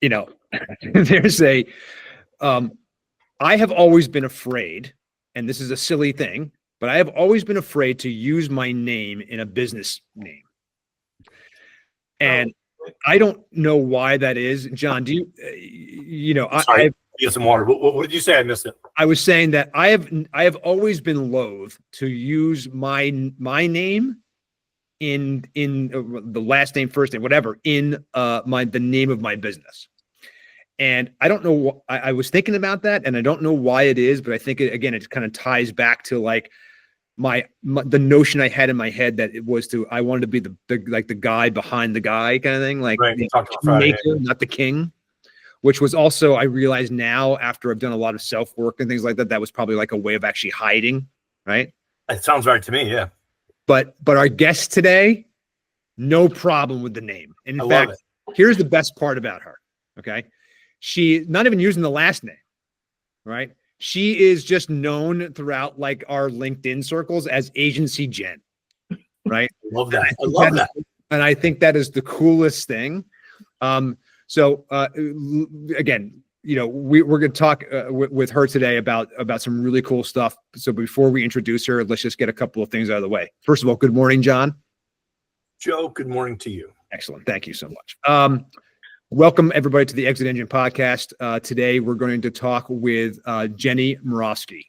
you know, there's a, I have always been afraid, and this is a silly thing, but I have always been afraid to use my name in a business name. And I don't know why that is. John, do you, Sorry, get some water. What did you say? I missed it. I was saying that I have always been loath to use my name in the last name, first name, whatever, in the name of my business. And I don't know. I was thinking about that, and I don't know why it is, but I think it kind of ties back to like the notion I had in my head that I wanted to be the guy behind the guy kind of thing, like right. the maker, not the king. Which was also, I realize now after I've done a lot of self work and things like that, that was probably like a way of actually hiding, right? It sounds right to me, yeah. But our guest today, no problem with the name. And in fact, here's the best part about her. Okay. She's not even using the last name, right? She is just known throughout like our LinkedIn circles as Agency Jen, right? Love that. I love that. And I think that is the coolest thing. So again, we're going to talk with her today about some really cool stuff. So before we introduce her, let's just get a couple of things out of the way. First of all, good morning, John. Joe, good morning to you. Excellent. Thank you so much. Welcome everybody to the Exit Engine podcast. Today we're going to talk with Jenny Marofsky,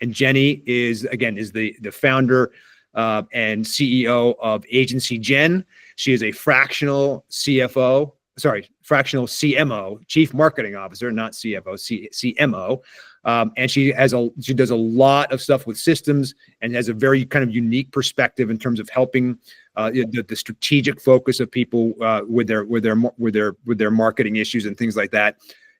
and Jenny is the founder and CEO of Agency Jen. She is a fractional CMO, Chief Marketing Officer, not CFO, CMO. And she does a lot of stuff with systems and has a very kind of unique perspective in terms of helping the strategic focus of people with their marketing issues and things like that.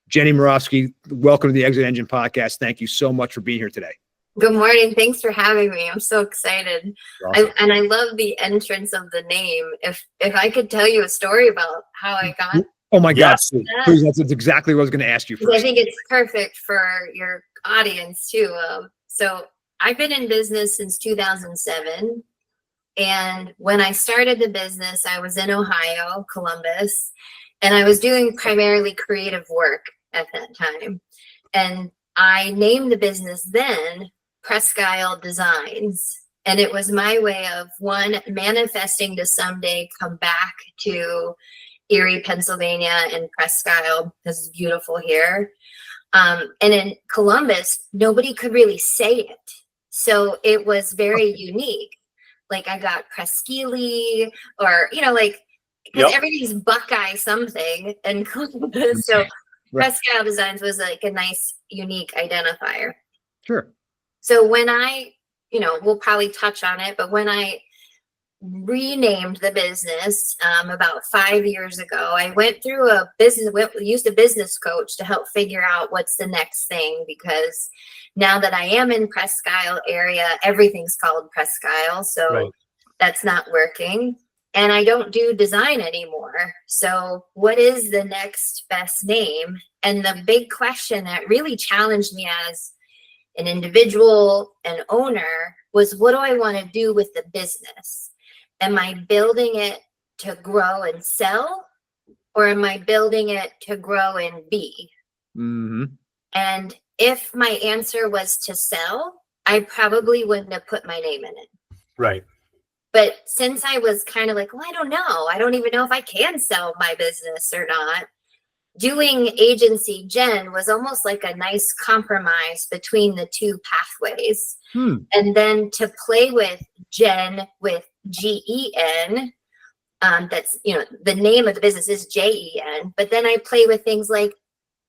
Jenny Marofsky, welcome to the Exit Engine podcast. Thank you so much for being here today. Good morning. Thanks for having me. I'm so excited. Awesome. I love the entrance of the name. If I could tell you a story about how I got. Oh my God! Please, that's exactly what I was going to ask you first. I think it's perfect for your audience too. So I've been in business since 2007, and when I started the business, I was in Ohio, Columbus, and I was doing primarily creative work at that time. And I named the business then Presque Isle Designs. And it was my way of manifesting to someday come back to Erie, Pennsylvania, and Presque Isle. This is beautiful here. And in Columbus, nobody could really say it. So it was very unique. Like I got Presqu'ile or, because everything's Buckeye something in Columbus. So Presque Isle Designs was like a nice, unique identifier. Sure. So when I, we'll probably touch on it, but when I renamed the business about 5 years ago, I went through used a business coach to help figure out what's the next thing, because now that I am in Presque Isle area, everything's called Presque Isle. So that's not working. And I don't do design anymore. So what is the next best name? And the big question that really challenged me as an individual and owner was, what do I want to do with the business? Am I building it to grow and sell? Or am I building it to grow and be? Mm-hmm. And if my answer was to sell, I probably wouldn't have put my name in it. Right. But since I was kind of like, well, I don't know. I don't even know if I can sell my business or not. Doing Agency Jen was almost like a nice compromise between the two pathways. And then to play with Jen with Gen, that's, the name of the business is Jen. But then I play with things like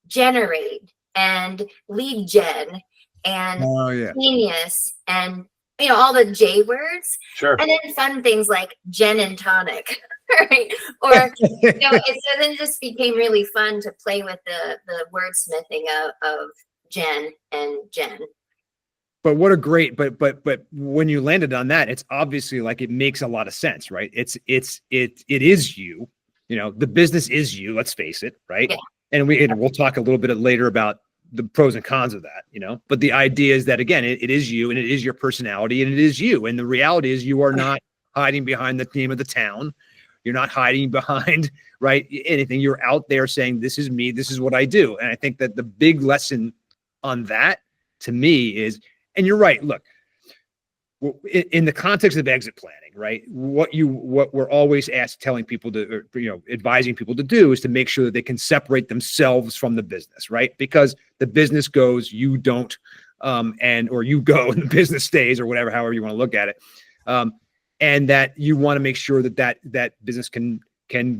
generate and lead gen and genius and all the J words. Sure. And then fun things like gin and tonic, right? Or, so then it just became really fun to play with the wordsmithing of Jen and Jen. But what a great, but when you landed on that, it's obviously like, it makes a lot of sense, right? It is you, the business is you, let's face it. Right. Yeah. And we'll talk a little bit later about the pros and cons of that, but the idea is that, again, it is you, and it is your personality, and it is you. And the reality is you are not hiding behind the name of the town. You're not hiding behind, right, anything. You're out there saying, this is me, this is what I do. And I think that the big lesson on that to me is, and you're right, look, in the context of exit planning, right, what we're always telling people to, or, advising people to do is to make sure that they can separate themselves from the business, right? Because the business goes, you don't, or you go and the business stays, or whatever, however you want to look at it. And that you want to make sure that business can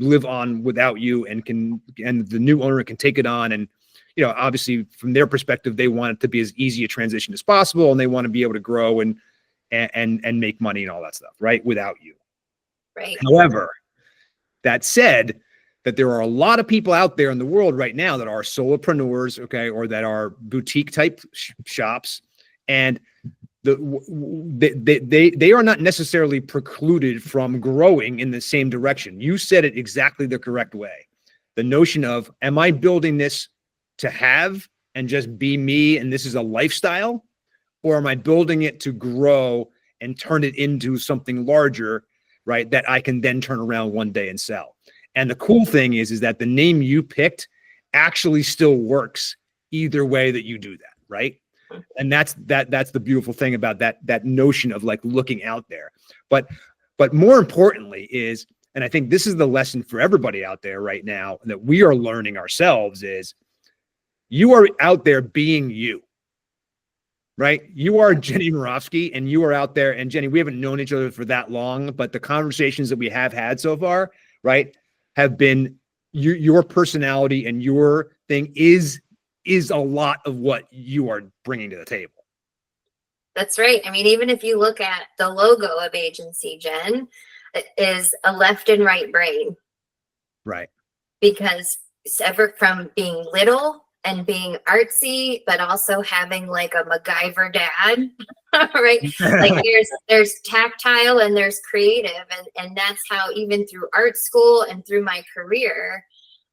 live on without you, and the new owner can take it on. And, obviously from their perspective, they want it to be as easy a transition as possible, and they want to be able to grow and make money and all that stuff, right, without you. Right. However, that said, that there are a lot of people out there in the world right now that are solopreneurs, okay, or that are boutique type shops, and they are not necessarily precluded from growing in the same direction. You said it exactly the correct way. The notion of, am I building this to have and just be me, and this is a lifestyle? Or am I building it to grow and turn it into something larger, right, that I can then turn around one day and sell? And the cool thing is that the name you picked actually still works either way that you do that, right? And that's the beautiful thing about that notion of like looking out there. But more importantly is, and I think this is the lesson for everybody out there right now that we are learning ourselves, is you are out there being you. Right? You are Jenny Marofsky, and you are out there. And Jenny, we haven't known each other for that long, but the conversations that we have had so far, right, have been your personality, and your thing is a lot of what you are bringing to the table. That's right. I mean, even if you look at the logo of Agency, Jen, it is a left and right brain. Right. Because ever from being little and being artsy, but also having like a MacGyver dad, right? Like there's tactile and there's creative. And that's how, even through art school and through my career,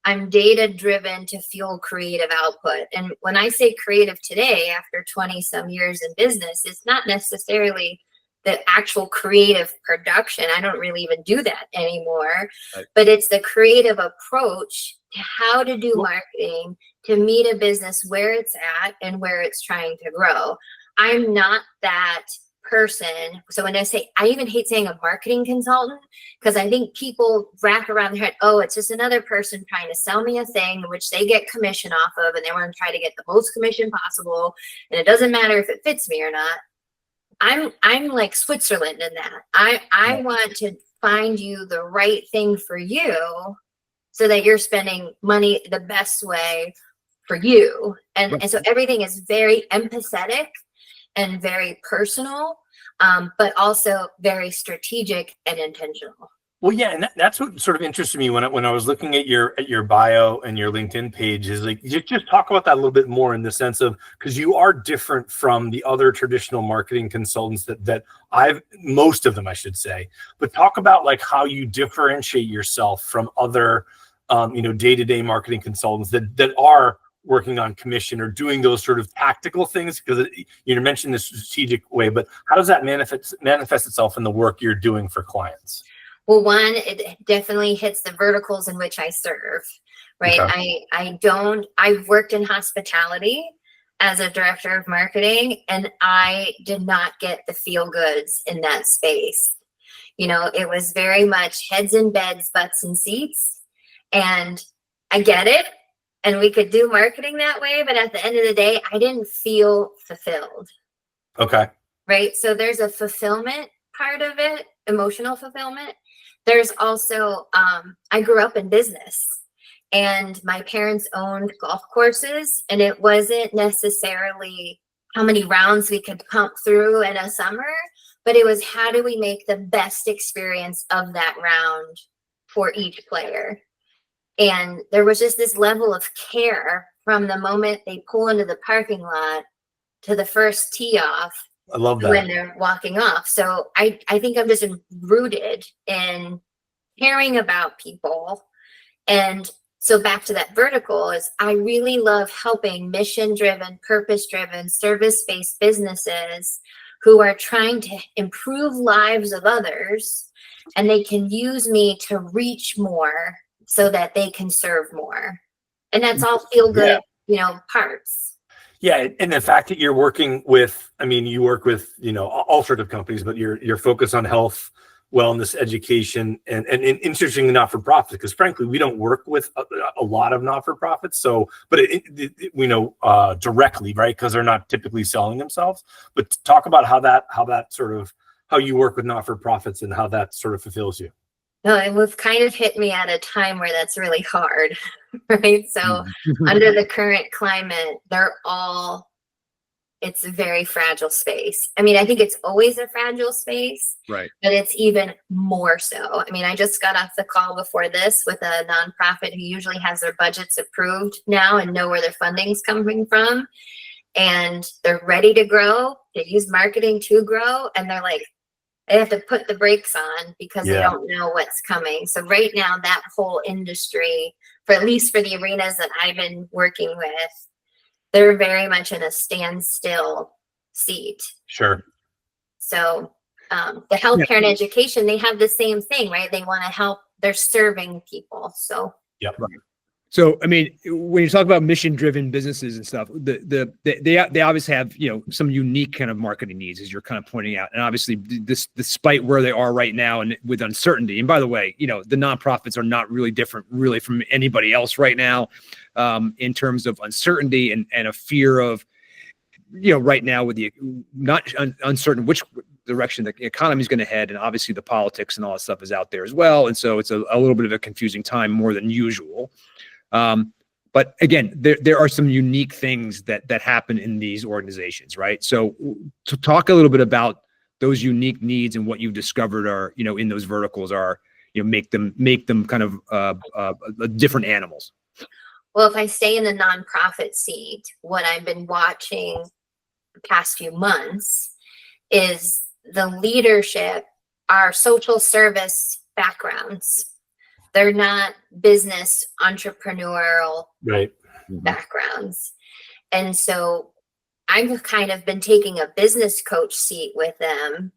I'm data driven to fuel creative output. And when I say creative today, after 20 some years in business, it's not necessarily the actual creative production. I don't really even do that anymore, right. But it's the creative approach to how to do marketing to meet a business where it's at and where it's trying to grow. I'm not that person. So when I even hate saying a marketing consultant, because I think people wrap around their head, oh, it's just another person trying to sell me a thing which they get commission off of, and they want to try to get the most commission possible. And it doesn't matter if it fits me or not. I'm like Switzerland in that. I want to find you the right thing for you so that you're spending money the best way for you. And so everything is very empathetic and very personal, but also very strategic and intentional. Well, yeah, and that's what sort of interested me when I was looking at your bio and your LinkedIn page, is like, just talk about that a little bit more, in the sense of, because you are different from the other traditional marketing consultants that most of them, I should say, but talk about like how you differentiate yourself from other, day-to-day marketing consultants that are working on commission or doing those sort of tactical things, because you mentioned the strategic way, but how does that manifest itself in the work you're doing for clients? Well, one, it definitely hits the verticals in which I serve, right? Okay. I've worked in hospitality as a director of marketing, and I did not get the feel goods in that space. It was very much heads in beds, butts in seats. And I get it. And we could do marketing that way, but at the end of the day, I didn't feel fulfilled. Okay. Right. So there's a fulfillment part of it, emotional fulfillment. There's also, I grew up in business, and my parents owned golf courses, and it wasn't necessarily how many rounds we could pump through in a summer, but it was how do we make the best experience of that round for each player. And there was just this level of care from the moment they pull into the parking lot to the first tee off. I love that. When they're walking off. So I think I'm just rooted in caring about people. And so back to that vertical is, I really love helping mission-driven, purpose-driven, service-based businesses who are trying to improve lives of others and they can use me to reach more so that they can serve more. And that's all feel good, parts. Yeah, and the fact that you're working with, I mean, you work with, all sorts of companies, but you're focused on health, wellness, education, and interestingly, not-for-profits, because frankly, we don't work with a lot of not-for-profits. So, but we know directly, right? Because they're not typically selling themselves. But talk about how you work with not-for-profits and how that sort of fulfills you. No, it was kind of hit me at a time where that's really hard, right? So under the current climate, it's a very fragile space. I mean, I think it's always a fragile space, right? But it's even more so. I mean, I just got off the call before this with a nonprofit who usually has their budgets approved now and know where their funding's coming from. And they're ready to grow. They use marketing to grow. And they're like, they have to put the brakes on because they don't know what's coming. So right now, that whole industry, at least for the arenas that I've been working with, they're very much in a standstill seat. Sure. So the healthcare and education, they have the same thing, right? They want to help. They're serving people. So yep. Right. So, I mean, when you talk about mission-driven businesses and stuff, they obviously have, some unique kind of marketing needs, as you're kind of pointing out. And obviously, despite where they are right now and with uncertainty, and by the way, the nonprofits are not really different really from anybody else right now in terms of uncertainty and a fear of, right now with the not uncertain which direction the economy is going to head. And obviously the politics and all that stuff is out there as well. And so it's a little bit of a confusing time more than usual. But again, there are some unique things that happen in these organizations, right? So to talk a little bit about those unique needs and what you've discovered are, in those verticals are, make them kind of different animals. Well, if I stay in the nonprofit seat, what I've been watching the past few months is the leadership are social service backgrounds. They're not business entrepreneurial backgrounds. And so I've kind of been taking a business coach seat with them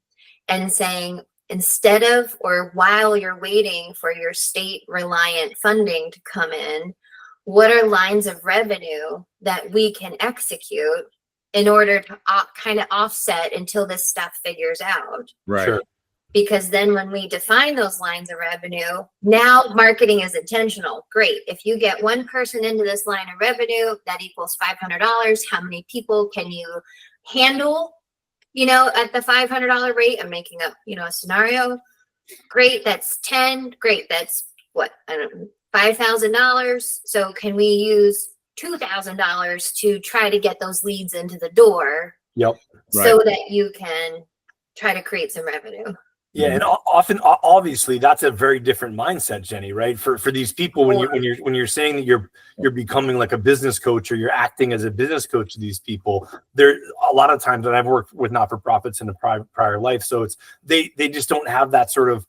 and saying, instead of, or while you're waiting for your state reliant funding to come in, what are lines of revenue that we can execute in order to kind of offset until this stuff figures out? Right. Sure. Because then when we define those lines of revenue, now marketing is intentional. Great. If you get one person into this line of revenue, that equals $500. How many people can you handle, at the $500 rate? I'm making up, a scenario. Great. That's 10. Great. That's what? I don't know, $5,000. So can we use $2,000 to try to get those leads into the door? Yep. So that you can try to create some revenue. Yeah, and often, obviously, that's a very different mindset, Jenny. Right? For these people, when you're saying that you're becoming like a business coach or you're acting as a business coach to these people, there a lot of times, and I've worked with not-for-profits in a prior life, so it's they just don't have that sort of.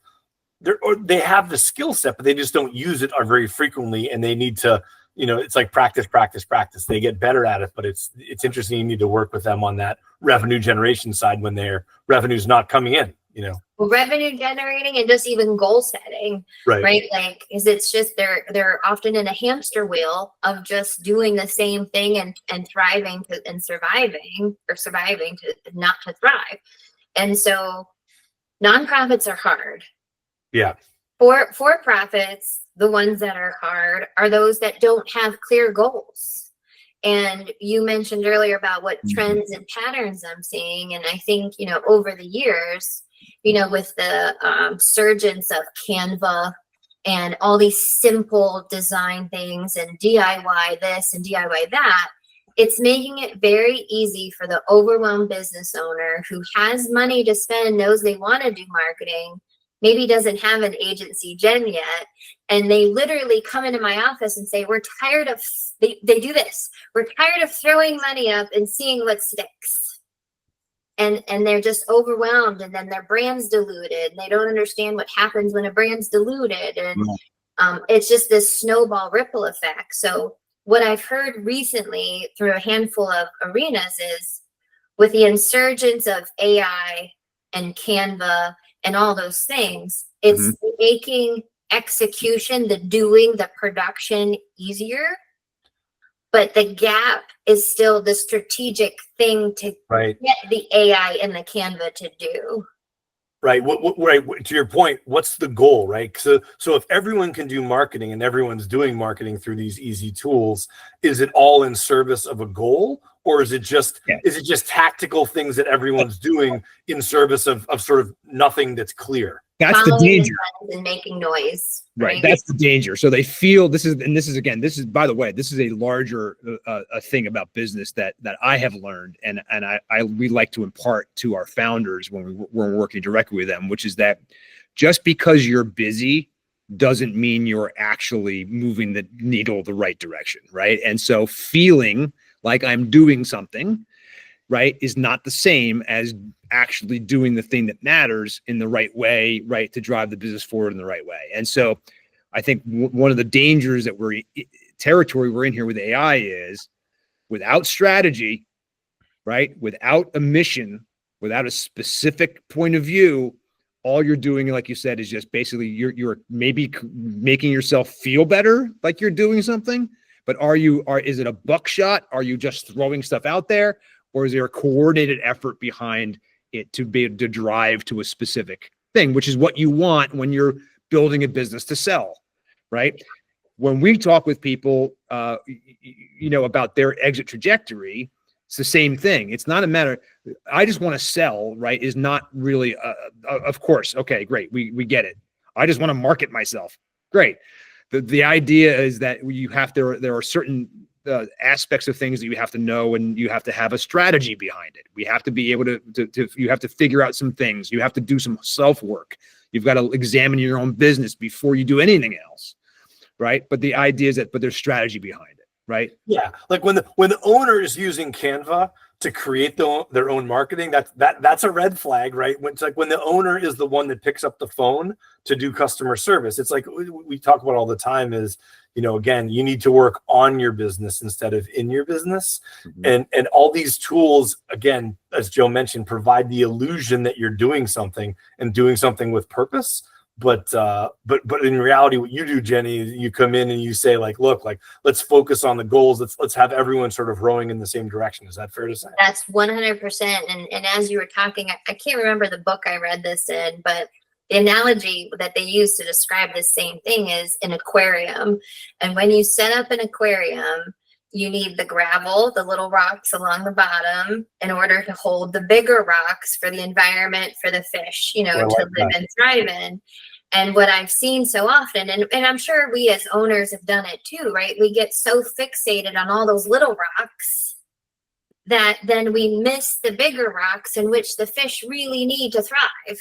They have the skill set, but they just don't use it very frequently, and they need to. It's like practice. They get better at it, but it's interesting. You need to work with them on that revenue generation side when their revenue's not coming in. Well, revenue generating and just even goal setting, right? Like, is it's just they're often in a hamster wheel of just doing the same thing and thriving and surviving to not to thrive. And so nonprofits are hard. Yeah. For profits, the ones that are hard are those that don't have clear goals. And you mentioned earlier about what trends and patterns I'm seeing. And I think, over the years, with the surgence of Canva and all these simple design things and DIY this and DIY that, it's making it very easy for the overwhelmed business owner who has money to spend, knows they want to do marketing, maybe doesn't have an agency gen yet. And they literally come into my office and say, we're tired of, they do this. We're tired of throwing money up and seeing what sticks. And they're just overwhelmed, and then their brand's diluted. They don't understand what happens when a brand's diluted. And it's just this snowball ripple effect. So what I've heard recently through a handful of arenas is with the insurgence of AI and Canva and all those things. It's making execution, the doing, the production easier. But the gap is still the strategic thing to get the AI and the Canva to do. Right. Right. To your point, what's the goal, right? So if everyone can do marketing and everyone's doing marketing through these easy tools, is it all in service of a goal, or is it just tactical things that everyone's doing in service of sort of nothing that's clear? That's the danger. And making noise. Right. That's the danger. So they feel this is, by the way, this is a larger a thing about business that I have learned, and we like to impart to our founders when we're working directly with them, which is that just because you're busy doesn't mean you're actually moving the needle the right direction. Right. And so feeling like I'm doing something, right, is not the same as actually doing the thing that matters in the right way, right, to drive the business forward in the right way. And so I think one of the dangers that we're in here with AI is without strategy, right, without a mission, without a specific point of view, all you're doing, like you said, is just basically you're maybe making yourself feel better like you're doing something, but is it a buckshot? Are you just throwing stuff out there? Or is there a coordinated effort behind it to be able to drive to a specific thing, which is what you want when you're building a business to sell, right? When we talk with people, about their exit trajectory, it's the same thing. It's not a matter, I just want to sell, right? Is not really, of course, okay, great, we get it. I just want to market myself. Great. The idea is that there are certain aspects of things that you have to know, and you have to have a strategy behind it. We have to be able to you have to figure out some things. You have to do some self-work. You've got to examine your own business before you do anything else, right? But the idea is but there's strategy behind it, right? Yeah, like when the owner is using Canva to create their own marketing, that's a red flag, right? It's like when the owner is the one that picks up the phone to do customer service. It's like we talk about all the time is, again, you need to work on your business instead of in your business. And all these tools, again, as Joe mentioned, provide the illusion that you're doing something and doing something with purpose. But in reality, what you do, Jenny, you come in and you say, look, let's focus on the goals. Let's have everyone sort of rowing in the same direction. Is that fair to say? That's 100%. And as you were talking, I can't remember the book I read this in, but the analogy that they use to describe this same thing is an aquarium. And when you set up an aquarium, you need the gravel, the little rocks along the bottom, in order to hold the bigger rocks for the environment, for the fish, to live and thrive in. And what I've seen so often, and I'm sure we as owners have done it too, right? We get so fixated on all those little rocks that then we miss the bigger rocks in which the fish really need to thrive.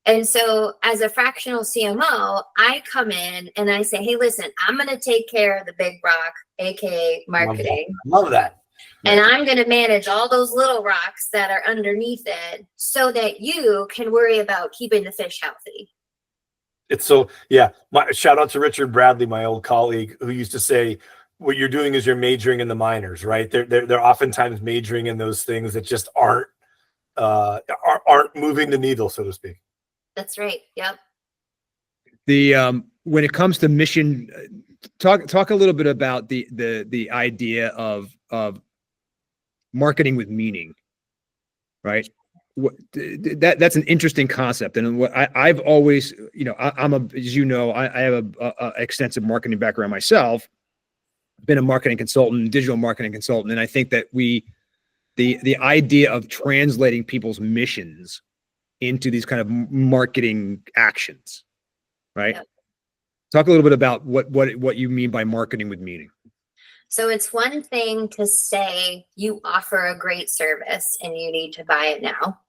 And so as a fractional CMO, I come in and I say, hey, listen, I'm going to take care of the big rock, AKA marketing. Love that. And I'm going to manage all those little rocks that are underneath it so that you can worry about keeping the fish healthy. It's so, yeah. Shout out to Richard Bradley, my old colleague, who used to say, what you're doing is you're majoring in the minors, right? They're oftentimes majoring in those things that just aren't moving the needle, so to speak. That's right. Yep. When it comes to mission, talk a little bit about the idea of marketing with meaning, right? That's an interesting concept, and what I've always, I have a extensive marketing background myself. I've been a marketing consultant, digital marketing consultant, and I think that the idea of translating people's missions into these kind of marketing actions, right? Yep. Talk a little bit about what you mean by marketing with meaning. So it's one thing to say you offer a great service and you need to buy it now.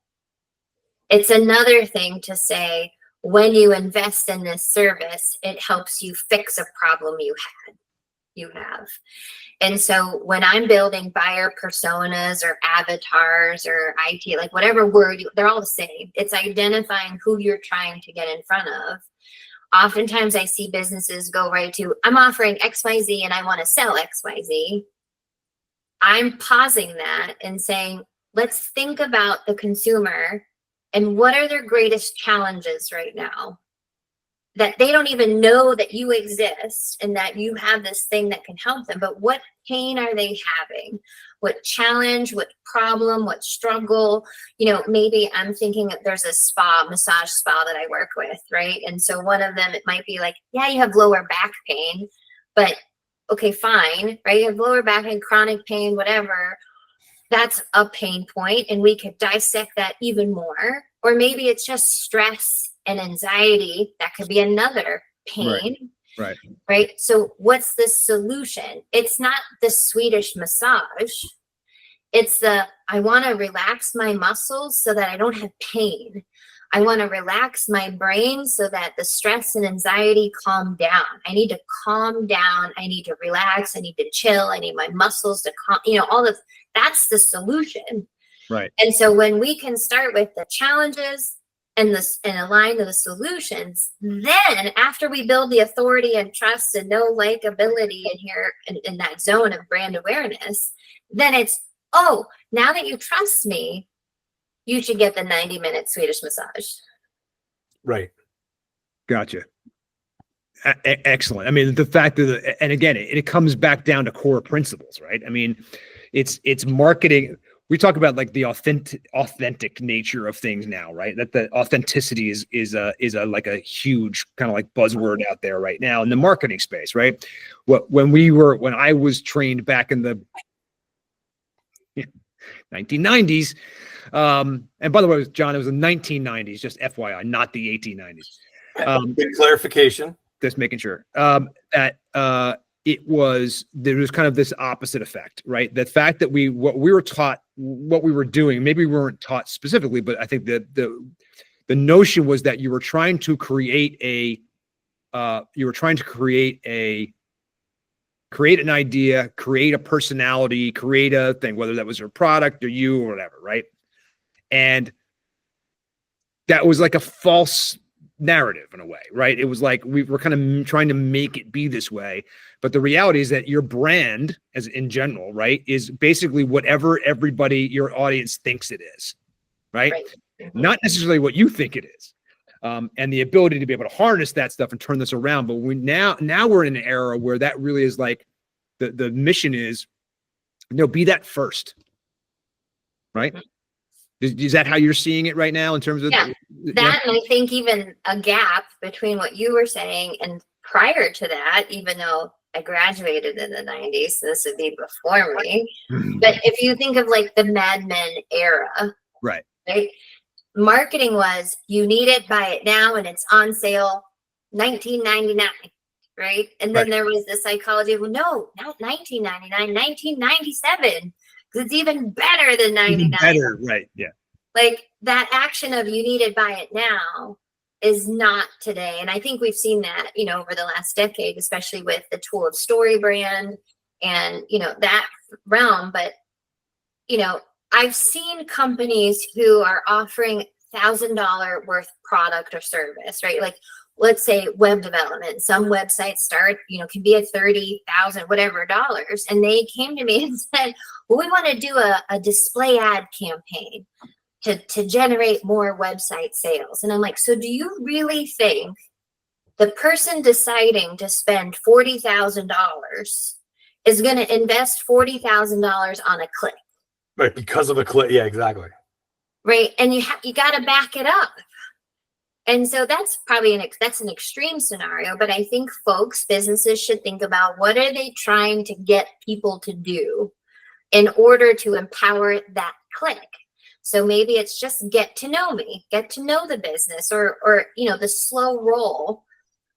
It's another thing to say when you invest in this service, it helps you fix a problem you have. And so when I'm building buyer personas or avatars or IT, like whatever word, they're all the same. It's identifying who you're trying to get in front of. Oftentimes I see businesses go right to, I'm offering XYZ and I want to sell XYZ. I'm pausing that and saying, let's think about the consumer and what are their greatest challenges right now that they don't even know that you exist and that you have this thing that can help them. But what pain are they having? What challenge, what problem, what struggle? Maybe I'm thinking that there's a massage spa that I work with, right? And so one of them, it might be like, yeah, you have lower back pain, but okay, fine, right? You have lower back pain, chronic pain, whatever. That's a pain point, and we could dissect that even more. Or maybe it's just stress and anxiety. That could be another pain. Right. So what's the solution? It's not the Swedish massage. It's I want to relax my muscles so that I don't have pain. I want to relax my brain so that the stress and anxiety calm down. I need to calm down. I need to relax. I need to chill. I need my muscles to calm, all of that's the solution. Right. And so when we can start with the challenges and align to the solutions, then after we build the authority and trust and know likability in here in that zone of brand awareness, then it's, oh, now that you trust me, you should get the 90-minute Swedish massage. Right. Gotcha. Excellent. I mean, the fact that, and again, it comes back down to core principles, right? I mean, it's marketing. We talk about like the authentic nature of things now, right? That the authenticity is like a huge kind of like buzzword out there right now in the marketing space, right? When I was trained back in the 1990s, and by the way, John, it was the 1990s, just FYI, not the 1890s. Good clarification. Just making sure that there was kind of this opposite effect, right? The fact that what we were taught, what we were doing, maybe we weren't taught specifically, but I think that the notion was that you were trying to create create an idea, create a personality, create a thing, whether that was your product or you or whatever, right? And that was like a false narrative in a way, right? It was like we were kind of trying to make it be this way, but the reality is that your brand, as in general, right, is basically whatever your audience thinks it is, right? Not necessarily what you think it is. And the ability to be able to harness that stuff and turn this around. But now we're in an era where that really is like the mission is, be that first, right? Is that how you're seeing it right now in terms of that? And I think even a gap between what you were saying and prior to that, even though I graduated in the 90s, so this would be before me. But if you think of like the Mad Men era, right? Marketing was, you need it, buy it now, and it's on sale, $19.99, right? And then there was the psychology of, well, no, not $19.99, $19.97. Because it's even better than 99. Better, right? Yeah. Like that action of you need it, buy it now is not today. And I think we've seen that, over the last decade, especially with the tool of story brand and, that realm. But, I've seen companies who are offering $1,000 worth product or service, right? Like, let's say web development. Some websites start, can be at $30,000, whatever dollars. And they came to me and said, well, we want to do a display ad campaign to generate more website sales. And I'm like, so do you really think the person deciding to spend $40,000 is going to invest $40,000 on a click? Right, because of a click. Yeah, exactly. Right, and you got to back it up. And so that's probably that's an extreme scenario, but I think businesses should think about what are they trying to get people to do in order to empower that click. So maybe it's just get to know me, get to know the business, or the slow roll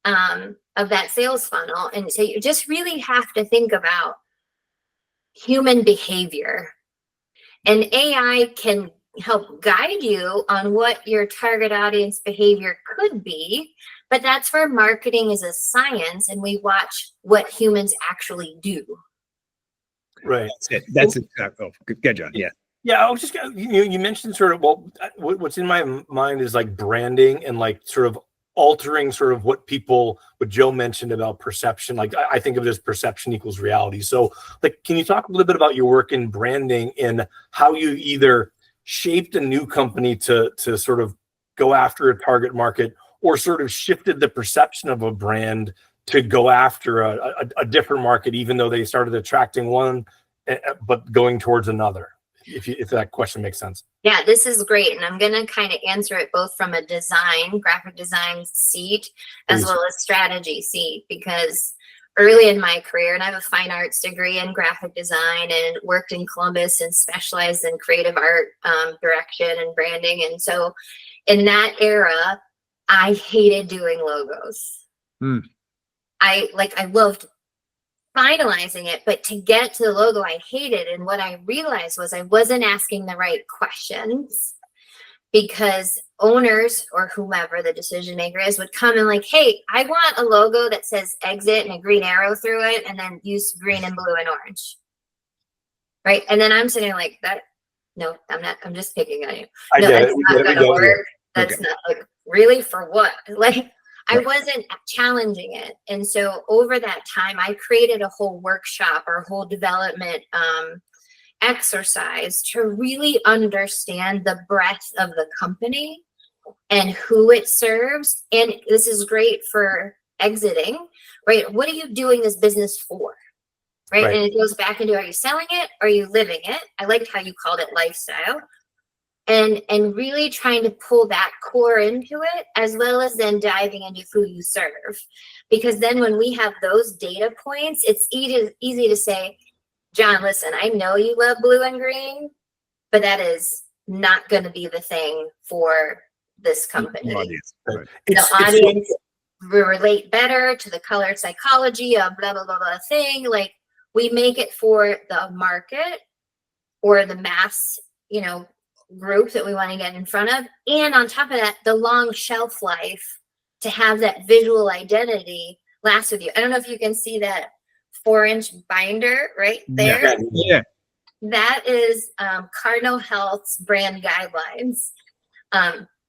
of that sales funnel. And so you just really have to think about human behavior. And AI can help guide you on what your target audience behavior could be, but that's where marketing is a science, and we watch what humans actually do. Right. That's it. Oh, good, John. Yeah. Yeah, I was just you mentioned sort of, well, what's in my mind is like branding and like sort of altering sort of what Joe mentioned about perception. Like I think of it as perception equals reality. So like, can you talk a little bit about your work in branding and how you either shaped a new company to sort of go after a target market, or sort of shifted the perception of a brand to go after a different market, even though they started attracting one, but going towards another? If that question makes sense. Yeah, this is great. And I'm going to kind of answer it both from a graphic design seat, as well as strategy seat, because early in my career, and I have a fine arts degree in graphic design and worked in Columbus and specialized in creative art direction and branding. And so in that era, I hated doing logos. I loved finalizing it, but to get to the logo, I hated. And what I realized was I wasn't asking the right questions, because owners or whomever the decision maker is would come and like, hey, I want a logo that says exit and a green arrow through it, and then use green and blue and orange. Right. And then I'm sitting like that. No, I'm just picking on you. No, that's not going to work. That's not like, really, for what? Like, I wasn't challenging it. And so over that time, I created a whole workshop or a whole development exercise to really understand the breadth of the company and who it serves. And this is great for exiting, right? What are you doing this business for? Right. And it goes back into, are you selling it? Are you living it? I liked how you called it lifestyle. And really trying to pull that core into it, as well as then diving into who you serve. Because then when we have those data points, it's easy to say, John, listen, I know you love blue and green, but that is not going to be the thing for this company. The audience will relate better to the color psychology of blah, blah, blah, blah thing. Like, we make it for the market or the mass, group that we want to get in front of. And on top of that, the long shelf life to have that visual identity last with you. I don't know if you can see that 4-inch binder right there. Yeah. That is Cardinal Health's brand guidelines.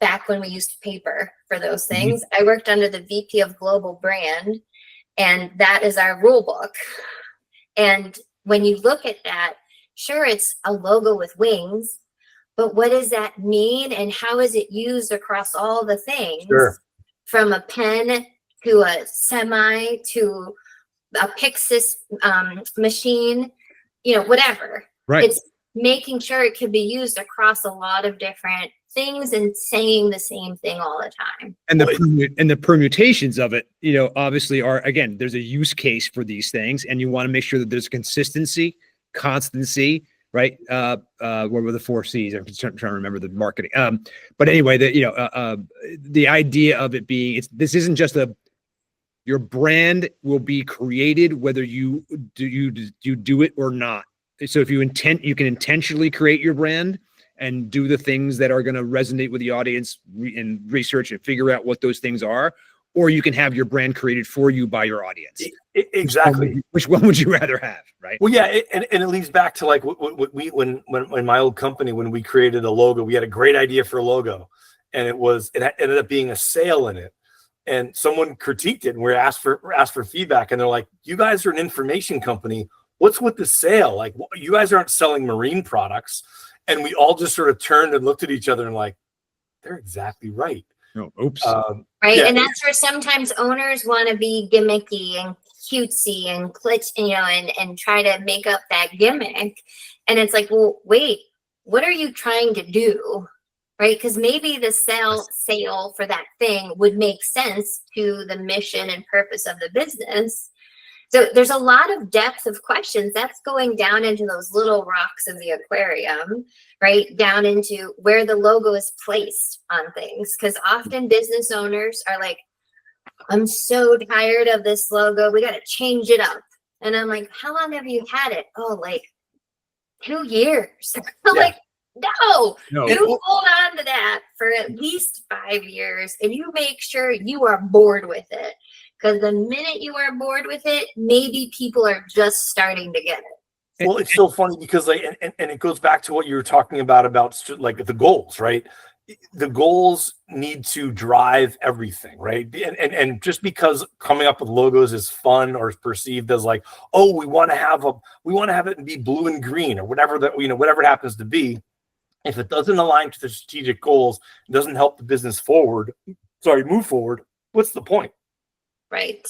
Back when we used paper for those things, I worked under the VP of Global Brand, and that is our rule book. And when you look at that, sure, it's a logo with wings, but what does that mean, and how is it used across all the things? Sure. From a pen to a semi to a Pixis machine, whatever. Right. It's making sure it can be used across a lot of different things and saying the same thing all the time. And the permutations of it, obviously are, again, there's a use case for these things, and you want to make sure that there's consistency, constancy, right? What were the 4 C's? I'm trying to remember the marketing. But anyway, the idea of it being, this isn't just your brand will be created whether you do it or not. So if you can intentionally create your brand and do the things that are going to resonate with the audience and research and figure out what those things are, or you can have your brand created for you by your audience. Exactly. Which one would you rather have, right? Well, yeah, and it leads back to like what we when my old company, when we created a logo, we had a great idea for a logo, and it ended up being a sale in it, and someone critiqued it, and we asked for feedback, and they're like, "You guys are an information company. What's with the sale? Like, you guys aren't selling marine products." And we all just sort of turned and looked at each other and like, they're exactly right. Oh, oops. Right. Yeah. And that's where sometimes owners want to be gimmicky and cutesy and and try to make up that gimmick. And it's like, well, wait, what are you trying to do? Right. Because maybe the sale for that thing would make sense to the mission and purpose of the business. So there's a lot of depth of questions that's going down into those little rocks of the aquarium, right? Down into where the logo is placed on things. Because often business owners are like, I'm so tired of this logo. We got to change it up. And I'm like, how long have you had it? Oh, like 2 years. I'm like, no, you hold on to that for at least 5 years and you make sure you are bored with it. Because the minute you are bored with it, maybe people are just starting to get it. Well, it's so funny because and it goes back to what you were talking about like the goals, right? The goals need to drive everything, right? And just because coming up with logos is fun or is perceived as like, oh, we want to have it and be blue and green or whatever whatever it happens to be. if it doesn't align to the strategic goals, it doesn't help the business move forward, what's the point? Right.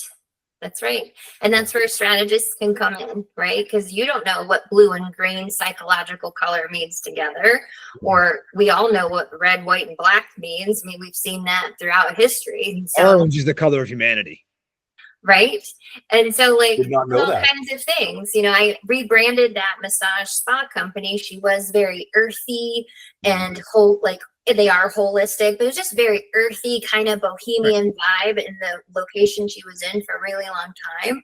That's right. And that's where strategists can come in, right? Because you don't know what blue and green psychological color means together, or we all know what red, white, and black means. I mean, we've seen that throughout history. So, Orange is the color of humanity. right. And so, like, Did not know all that. kinds of things. You know, I rebranded that massage spa company. She was very earthy and they are holistic, but it was just very earthy, kind of bohemian vibe in the location she was in for a really long time.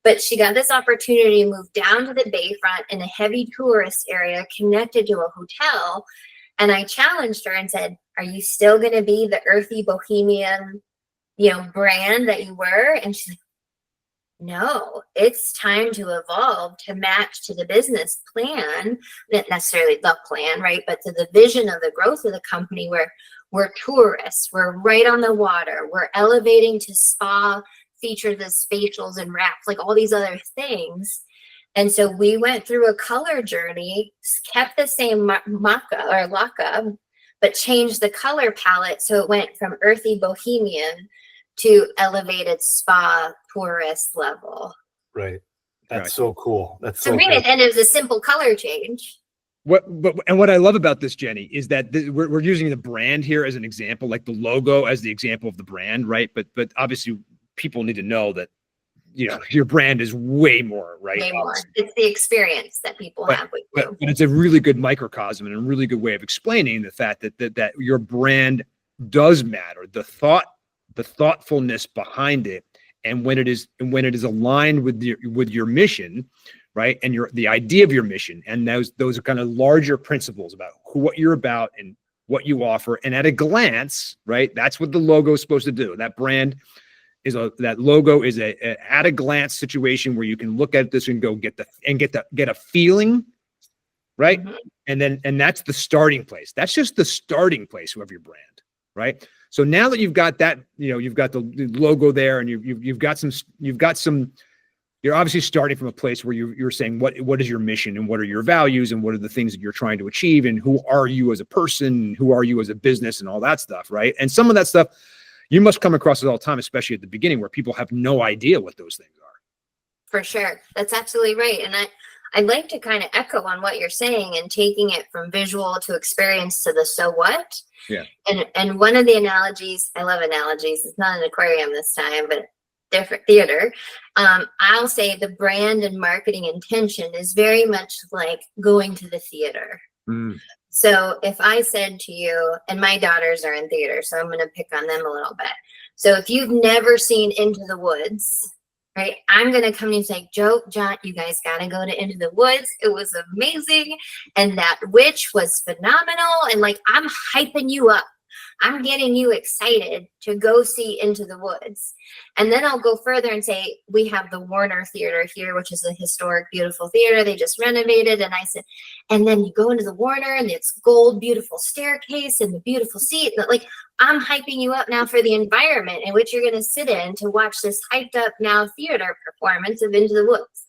But she got this opportunity to move down to the bayfront in a heavy tourist area connected to a hotel. And I challenged her and said, are you still going to be the earthy bohemian, brand that you were? And she's like, no, it's time to evolve to match to the business plan, not necessarily the plan, right? But to the vision of the growth of the company where we're tourists, we're right on the water, we're elevating to spa features as facials and wraps, like all these other things. And so we went through a color journey, kept the same maca or laka, but changed the color palette. So it went from earthy bohemian to elevated spa tourist level. Right. That's Right. so cool. That's so So cool. really, and it was a simple color change. What I love about this, Jenny, is that we're using the brand here as an example, like the logo as the example of the brand, right? But obviously, people need to know that your brand is way more, right? Way more. It's the experience that people have with you. But it's a really good microcosm and a really good way of explaining the fact that your brand does matter. The thoughtfulness behind it, and when it is aligned with your mission, right, and the idea of your mission, and those are kind of larger principles about what you're about and what you offer, and at a glance, right, that's what the logo is supposed to do. That logo is a at a glance situation where you can look at this and go get a feeling, right, Mhm. and that's the starting place. That's just the starting place of your brand, right? So now that you've got that, you've got the logo there, and you've got some. You're obviously starting from a place where you're saying what is your mission and what are your values and what are the things that you're trying to achieve and who are you as a person, who are you as a business, and all that stuff, right? And some of that stuff you must come across it all the time, especially at the beginning where people have no idea what those things are. For sure. That's absolutely right. And I'd like to kind of echo on what you're saying and taking it from visual to experience to the so what. Yeah. And one of the analogies, I love analogies. It's not an aquarium this time, but different theater. I'll say the brand and marketing intention is very much like going to the theater. So if I said to you, and my daughters are in theater, so I'm going to pick on them a little bit. So if you've never seen Into the Woods, right, I'm going to come and say, Joe, John, you guys got to go to Into the Woods. It was amazing. And that witch was phenomenal. And like, I'm hyping you up. I'm getting you excited to go see Into the Woods. And then I'll go further and say, we have the Warner Theater here, which is a historic, beautiful theater. They just renovated. And I said, and then you go into the Warner and it's gold, beautiful staircase and the beautiful seat. And like, I'm hyping you up now for the environment in which you're going to sit in to watch this hyped up now theater performance of Into the Woods.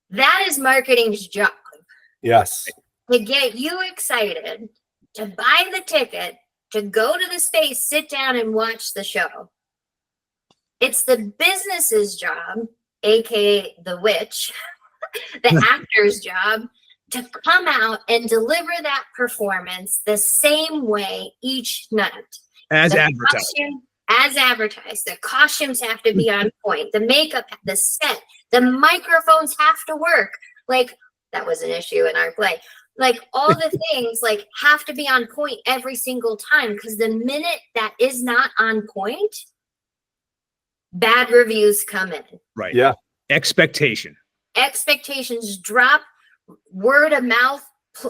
That is marketing's job. Yes. To get you excited, to buy the ticket, to go to the space, sit down and watch the show. It's the business's job, aka the witch, the actor's job, to come out and deliver that performance the same way each night. As advertised. As advertised. The costumes have to be on point. The makeup, the set, the microphones have to work. Like, that was an issue in our play. Like, all the things like have to be on point every single time, because the minute that is not on point, bad reviews come in. Right. Yeah. Expectations drop. Word of mouth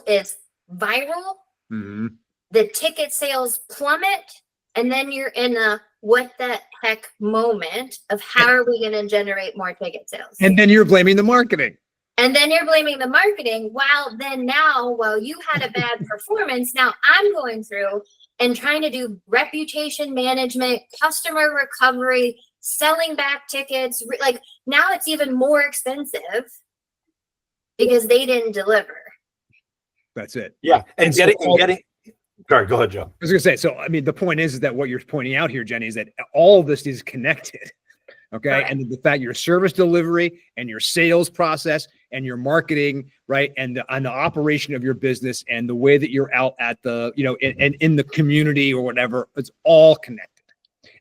is viral. Mm-hmm. The ticket sales plummet. And then you're in a what the heck moment of how are we going to generate more ticket sales? And then you're blaming the marketing. While you had a bad performance, now I'm going through and trying to do reputation management, customer recovery, selling back tickets. Like, now it's even more expensive because they didn't deliver. That's it. Yeah. And so getting, sorry, go ahead, Joe. I was going to say, so, I mean, the point is that what you're pointing out here, Jenny, is that all of this is connected. Okay. Right. And the fact your service delivery and your sales process and your marketing, right. And the operation of your business and the way that you're out at the, you know, and in the community or whatever, it's all connected.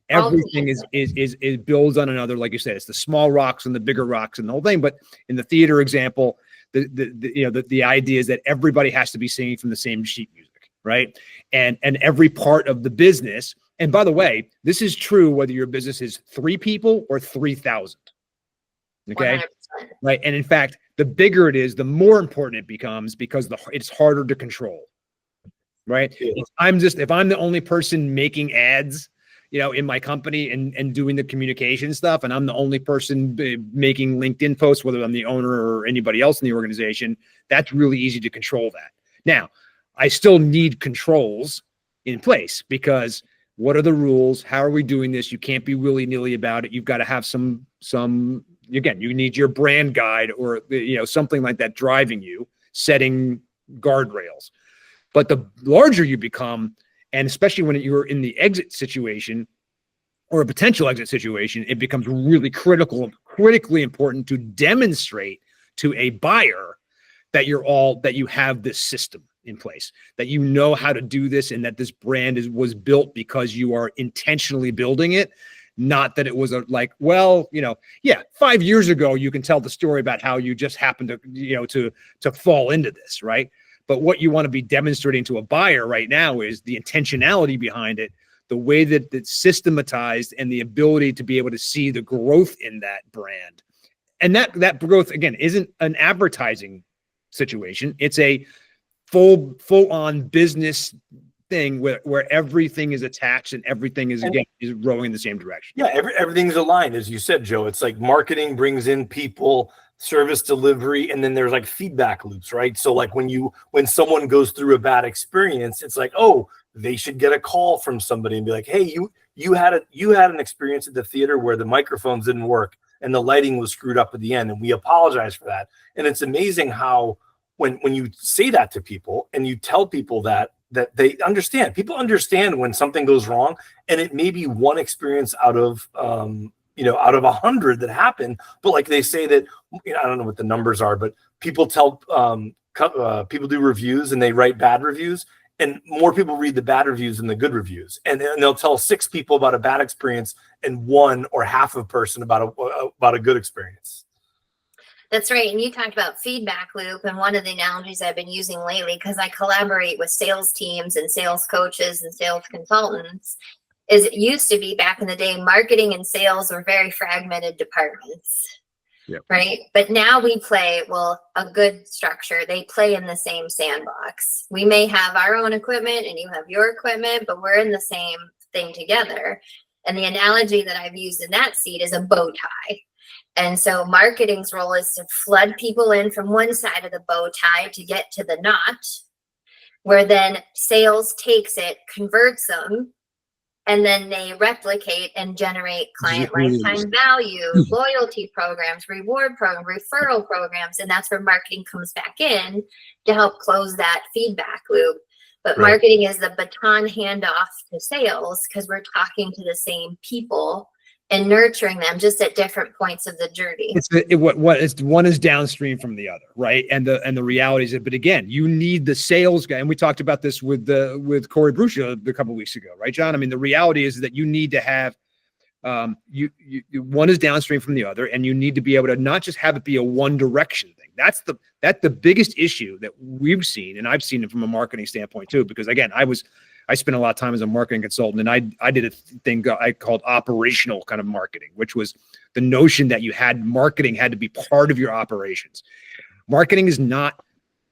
Everything is builds on another. Like you said, it's the small rocks and the bigger rocks and the whole thing. But in the theater example, the idea is that everybody has to be singing from the same sheet music, right? And every part of the business. And by the way, this is true whether your business is 3 people or 3,000. Okay. 100%. Right. And in fact, the bigger it is, the more important it becomes because it's harder to control. Right. Yeah. If I'm the only person making ads, you know, in my company and doing the communication stuff, and I'm the only person making LinkedIn posts, whether I'm the owner or anybody else in the organization, that's really easy to control that. Now, I still need controls in place because what are the rules? How are we doing this? You can't be willy-nilly about it. You've got to have some, again, you need your brand guide or, you know, something like that driving you, setting guardrails. But the larger you become, and especially when you're in the exit situation or a potential exit situation, it becomes really critically important to demonstrate to a buyer that you have this system in place, that you know how to do this, and that this brand was built because you are intentionally building it, not that it was like, well, you know, yeah, 5 years ago, you can tell the story about how you just happened to, you know, to fall into this, right? But what you want to be demonstrating to a buyer right now is the intentionality behind it, the way that it's systematized, and the ability to be able to see the growth in that brand. And that growth, again, isn't an advertising situation. It's a full on business thing where everything is attached and everything is rowing in the same direction. Yeah, everything's aligned, as you said, Joe. It's like marketing brings in people, service delivery, and then there's like feedback loops, right? So like when someone goes through a bad experience, it's like, oh, they should get a call from somebody and be like, hey, you had an experience at the theater where the microphones didn't work and the lighting was screwed up at the end, and we apologize for that. And it's amazing how when you say that to people and you tell people that they understand. People understand when something goes wrong, and it may be one experience out of 100 that happen. But like they say that, you know, I don't know what the numbers are, but people people do reviews and they write bad reviews, and more people read the bad reviews than the good reviews. And they'll tell 6 people about a bad experience and 1 or half a person about a good experience. That's right. And you talked about feedback loop. And one of the analogies I've been using lately, because I collaborate with sales teams and sales coaches and sales consultants, is it used to be back in the day, marketing and sales were very fragmented departments. Yep. Right. But now we play, a good structure. They play in the same sandbox. We may have our own equipment and you have your equipment, but we're in the same thing together. And the analogy that I've used in that seat is a bow tie. And so marketing's role is to flood people in from one side of the bow tie to get to the knot, where then sales takes it, converts them, and then they replicate and generate client lifetime value, loyalty programs, reward program, referral programs. And that's where marketing comes back in to help close that feedback loop. But Right. Marketing is the baton handoff to sales because we're talking to the same people and nurturing them just at different points of the journey. One is downstream from the other, right? And the reality is that, but again, you need the sales guy. And we talked about this with Corey Brucia a couple of weeks ago, right, John? I mean, the reality is that you need to have, one is downstream from the other, and you need to be able to not just have it be a one direction thing. That's the biggest issue that we've seen. And I've seen it from a marketing standpoint too, because again, I spent a lot of time as a marketing consultant, and I did a thing I called operational kind of marketing, which was the notion that marketing had to be part of your operations. Marketing is not,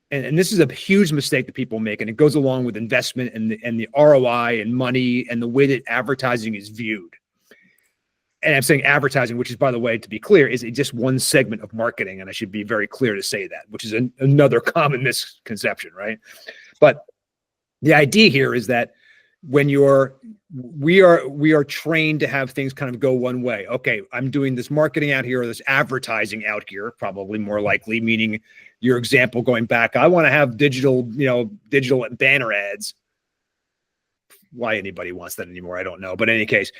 and this is a huge mistake that people make, and it goes along with investment and the ROI and money and the way that advertising is viewed. And I'm saying advertising, which is, by the way, to be clear, is just one segment of marketing, and I should be very clear to say that, which is another common misconception, right? But the idea here is that when we are trained to have things kind of go one way. Okay, I'm doing this marketing out here or this advertising out here, probably more likely, meaning your example going back, I want to have digital banner ads. Why anybody wants that anymore, I don't know. But in any case,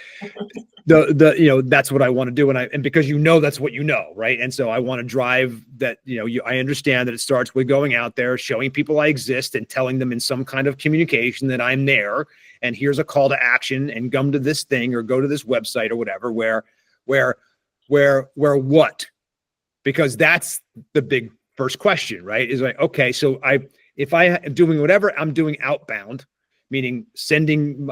that's what I want to do. And because that's what right? And so I want to drive that, I understand that it starts with going out there, showing people I exist and telling them in some kind of communication that I'm there. And here's a call to action and come to this thing or go to this website or whatever, where what? Because that's the big first question, right? Is like, okay, so if I am doing whatever I'm doing outbound, meaning sending,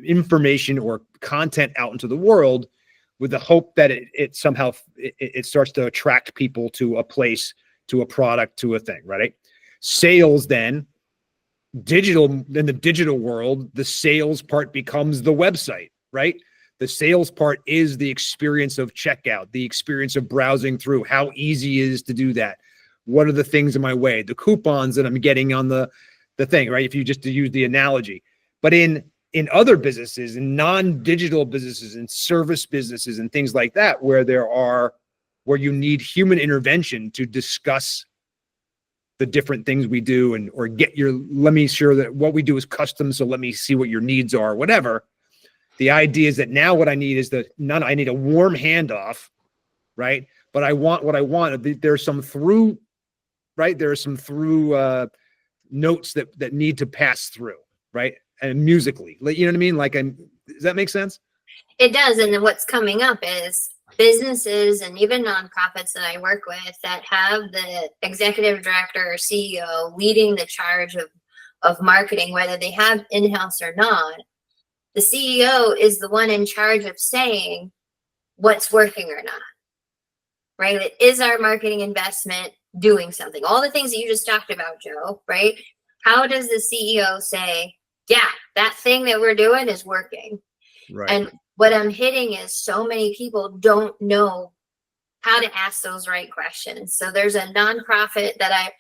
information or content out into the world with the hope that it somehow starts to attract people to a place, to a product, to a thing, right? Sales then, in the digital world, the sales part becomes the website, right? The sales part is the experience of checkout, the experience of browsing through, how easy it is to do that. What are the things in my way? The coupons that I'm getting on the thing, right? If you just to use the analogy, but in other businesses, in non-digital businesses and service businesses and things like that, where you need human intervention to discuss the different things we do let me sure that what we do is custom. So let me see what your needs are, whatever. The idea is that now what I need is I need a warm handoff, right? But I want what I want. There's some through, right? There are some through notes that need to pass through, right? And musically, you know what I mean? Does that make sense? It does. And then what's coming up is businesses and even nonprofits that I work with that have the executive director or CEO leading the charge of marketing, whether they have in-house or not. The CEO is the one in charge of saying what's working or not, right? Is our marketing investment doing something? All the things that you just talked about, Joe, right? How does the CEO say, yeah, that thing that we're doing is working? Right. And what I'm hitting is so many people don't know how to ask those right questions. So there's a nonprofit that I'm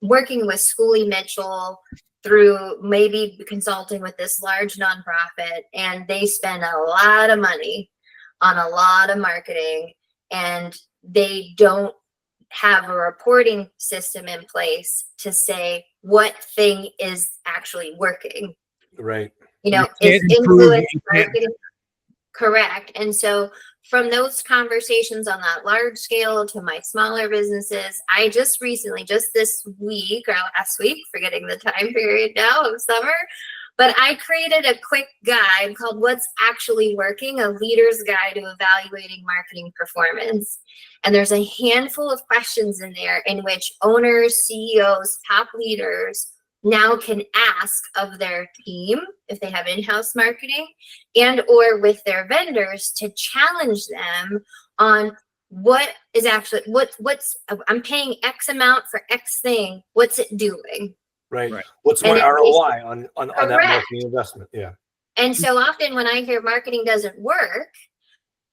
working with, Schoolie Mitchell, through maybe consulting with this large nonprofit, and they spend a lot of money on a lot of marketing, and they don't have a reporting system in place to say what thing is actually working. Right. Is influence marketing correct? And so from those conversations on that large scale to my smaller businesses, I just recently, just this week or last week, forgetting the time period now of summer, but I created a quick guide called What's Actually Working, a leader's guide to evaluating marketing performance. And there's a handful of questions in there in which owners, CEOs, top leaders now can ask of their team, if they have in-house marketing, and or with their vendors, to challenge them on what is actually, what's I'm paying X amount for X thing, what's it doing? Right. What's my ROI on that marketing investment? Yeah. And so often when I hear marketing doesn't work,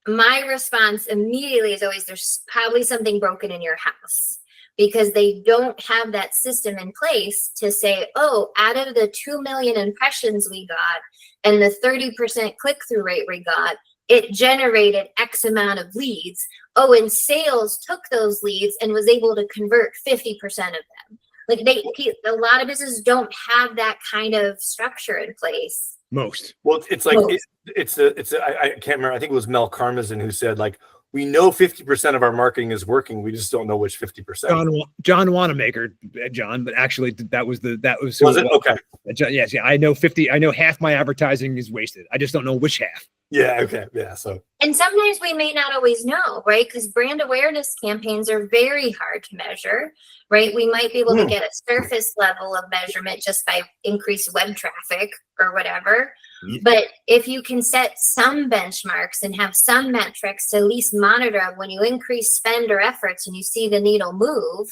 my response immediately is always, there's probably something broken in your house, because they don't have that system in place to say, oh, out of the 2 million impressions we got and the 30% click-through rate we got, it generated X amount of leads. Oh, and sales took those leads and was able to convert 50% of them. Like a lot of businesses don't have that kind of structure in place. Most. Well, it's like I can't remember. I think it was Mel Karmazin who said, like, we know 50% of our marketing is working. We just don't know which 50%. John Wanamaker, John, but actually that was it okay? Yes, yeah. I know half my advertising is wasted. I just don't know which half. Yeah. Okay. Yeah. So. And sometimes we may not always know, right? Because brand awareness campaigns are very hard to measure, right? We might be able to get a surface level of measurement just by increased web traffic or whatever. But if you can set some benchmarks and have some metrics to at least monitor when you increase spend or efforts and you see the needle move,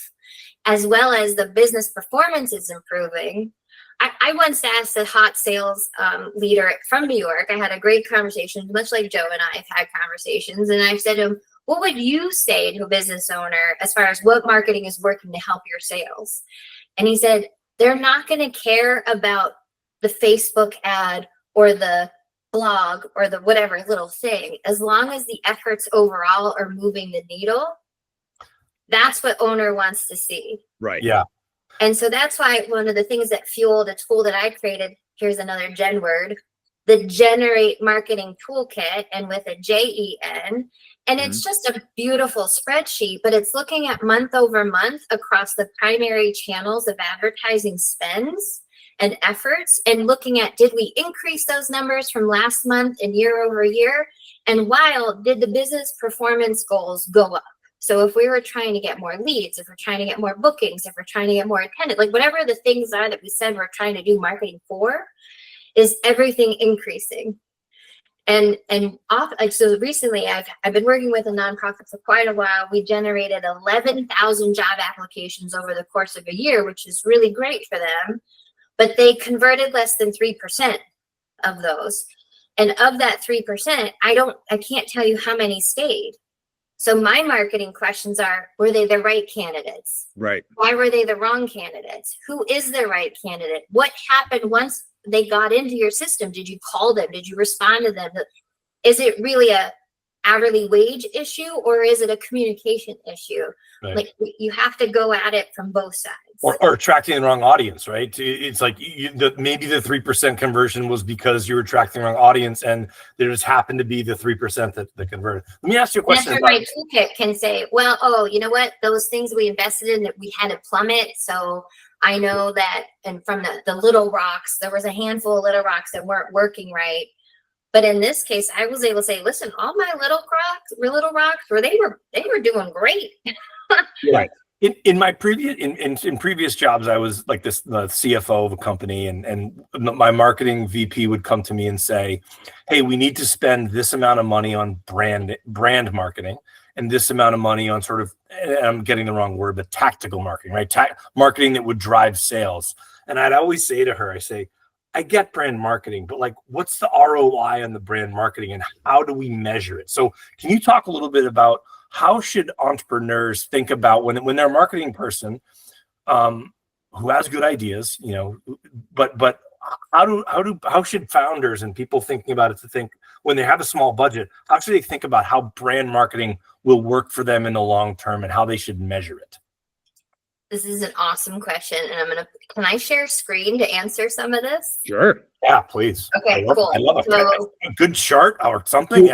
as well as the business performance is improving. I once asked a hot sales leader from New York. I had a great conversation, much like Joe and I have had conversations. And I said to him, what would you say to a business owner as far as what marketing is working to help your sales? And he said, they're not going to care about the Facebook ad or the blog or the whatever little thing, as long as the efforts overall are moving the needle, that's what owner wants to see. Right. Yeah. And so that's why one of the things that fueled a tool that I created, here's another Gen word, the Generate Marketing Toolkit, and with a JEN. And it's just a beautiful spreadsheet, but it's looking at month over month across the primary channels of advertising spends and efforts, and looking at, did we increase those numbers from last month and year over year? And while did the business performance goals go up? So if we were trying to get more leads, if we're trying to get more bookings, if we're trying to get more attendance, like whatever the things are that we said we're trying to do marketing for, is everything increasing? And like, so recently I've been working with a nonprofit for quite a while. We generated 11,000 job applications over the course of a year, which is really great for them, but they converted less than 3% of those. And of that 3%, I can't tell you how many stayed. So my marketing questions are, were they the right candidates? Right. Why were they the wrong candidates? Who is the right candidate? What happened once they got into your system? Did you call them? Did you respond to them? Is it really a hourly wage issue, or is it a communication issue? Right. Like, you have to go at it from both sides. Or attracting the wrong audience, right? It's like maybe the 3% conversion was because you were attracting the wrong audience, and there just happened to be the 3% that converted. Let me ask you a question. That's where my toolkit can say, well, oh, you know what? Those things we invested in, that we had to plummet. So I know that, and from the little rocks, there was a handful of little rocks that weren't working right. But in this case, I was able to say, listen, all my little rocks, they were doing great. Right. In my previous jobs, I was like the CFO of a company, and my marketing VP would come to me and say, hey, we need to spend this amount of money on brand marketing, and this amount of money on sort of, and I'm getting the wrong word, but tactical marketing, right? Marketing that would drive sales. And I'd always say to her, I get brand marketing, but like, what's the ROI on the brand marketing, and how do we measure it? So can you talk a little bit about how should entrepreneurs think about when they're a marketing person who has good ideas, but how should founders and people thinking about it to think, when they have a small budget, how should they think about how brand marketing will work for them in the long term, and how they should measure it? This is an awesome question, and can I share screen to answer some of this? Sure. Yeah, please. Okay, cool. I love So, a good chart or something.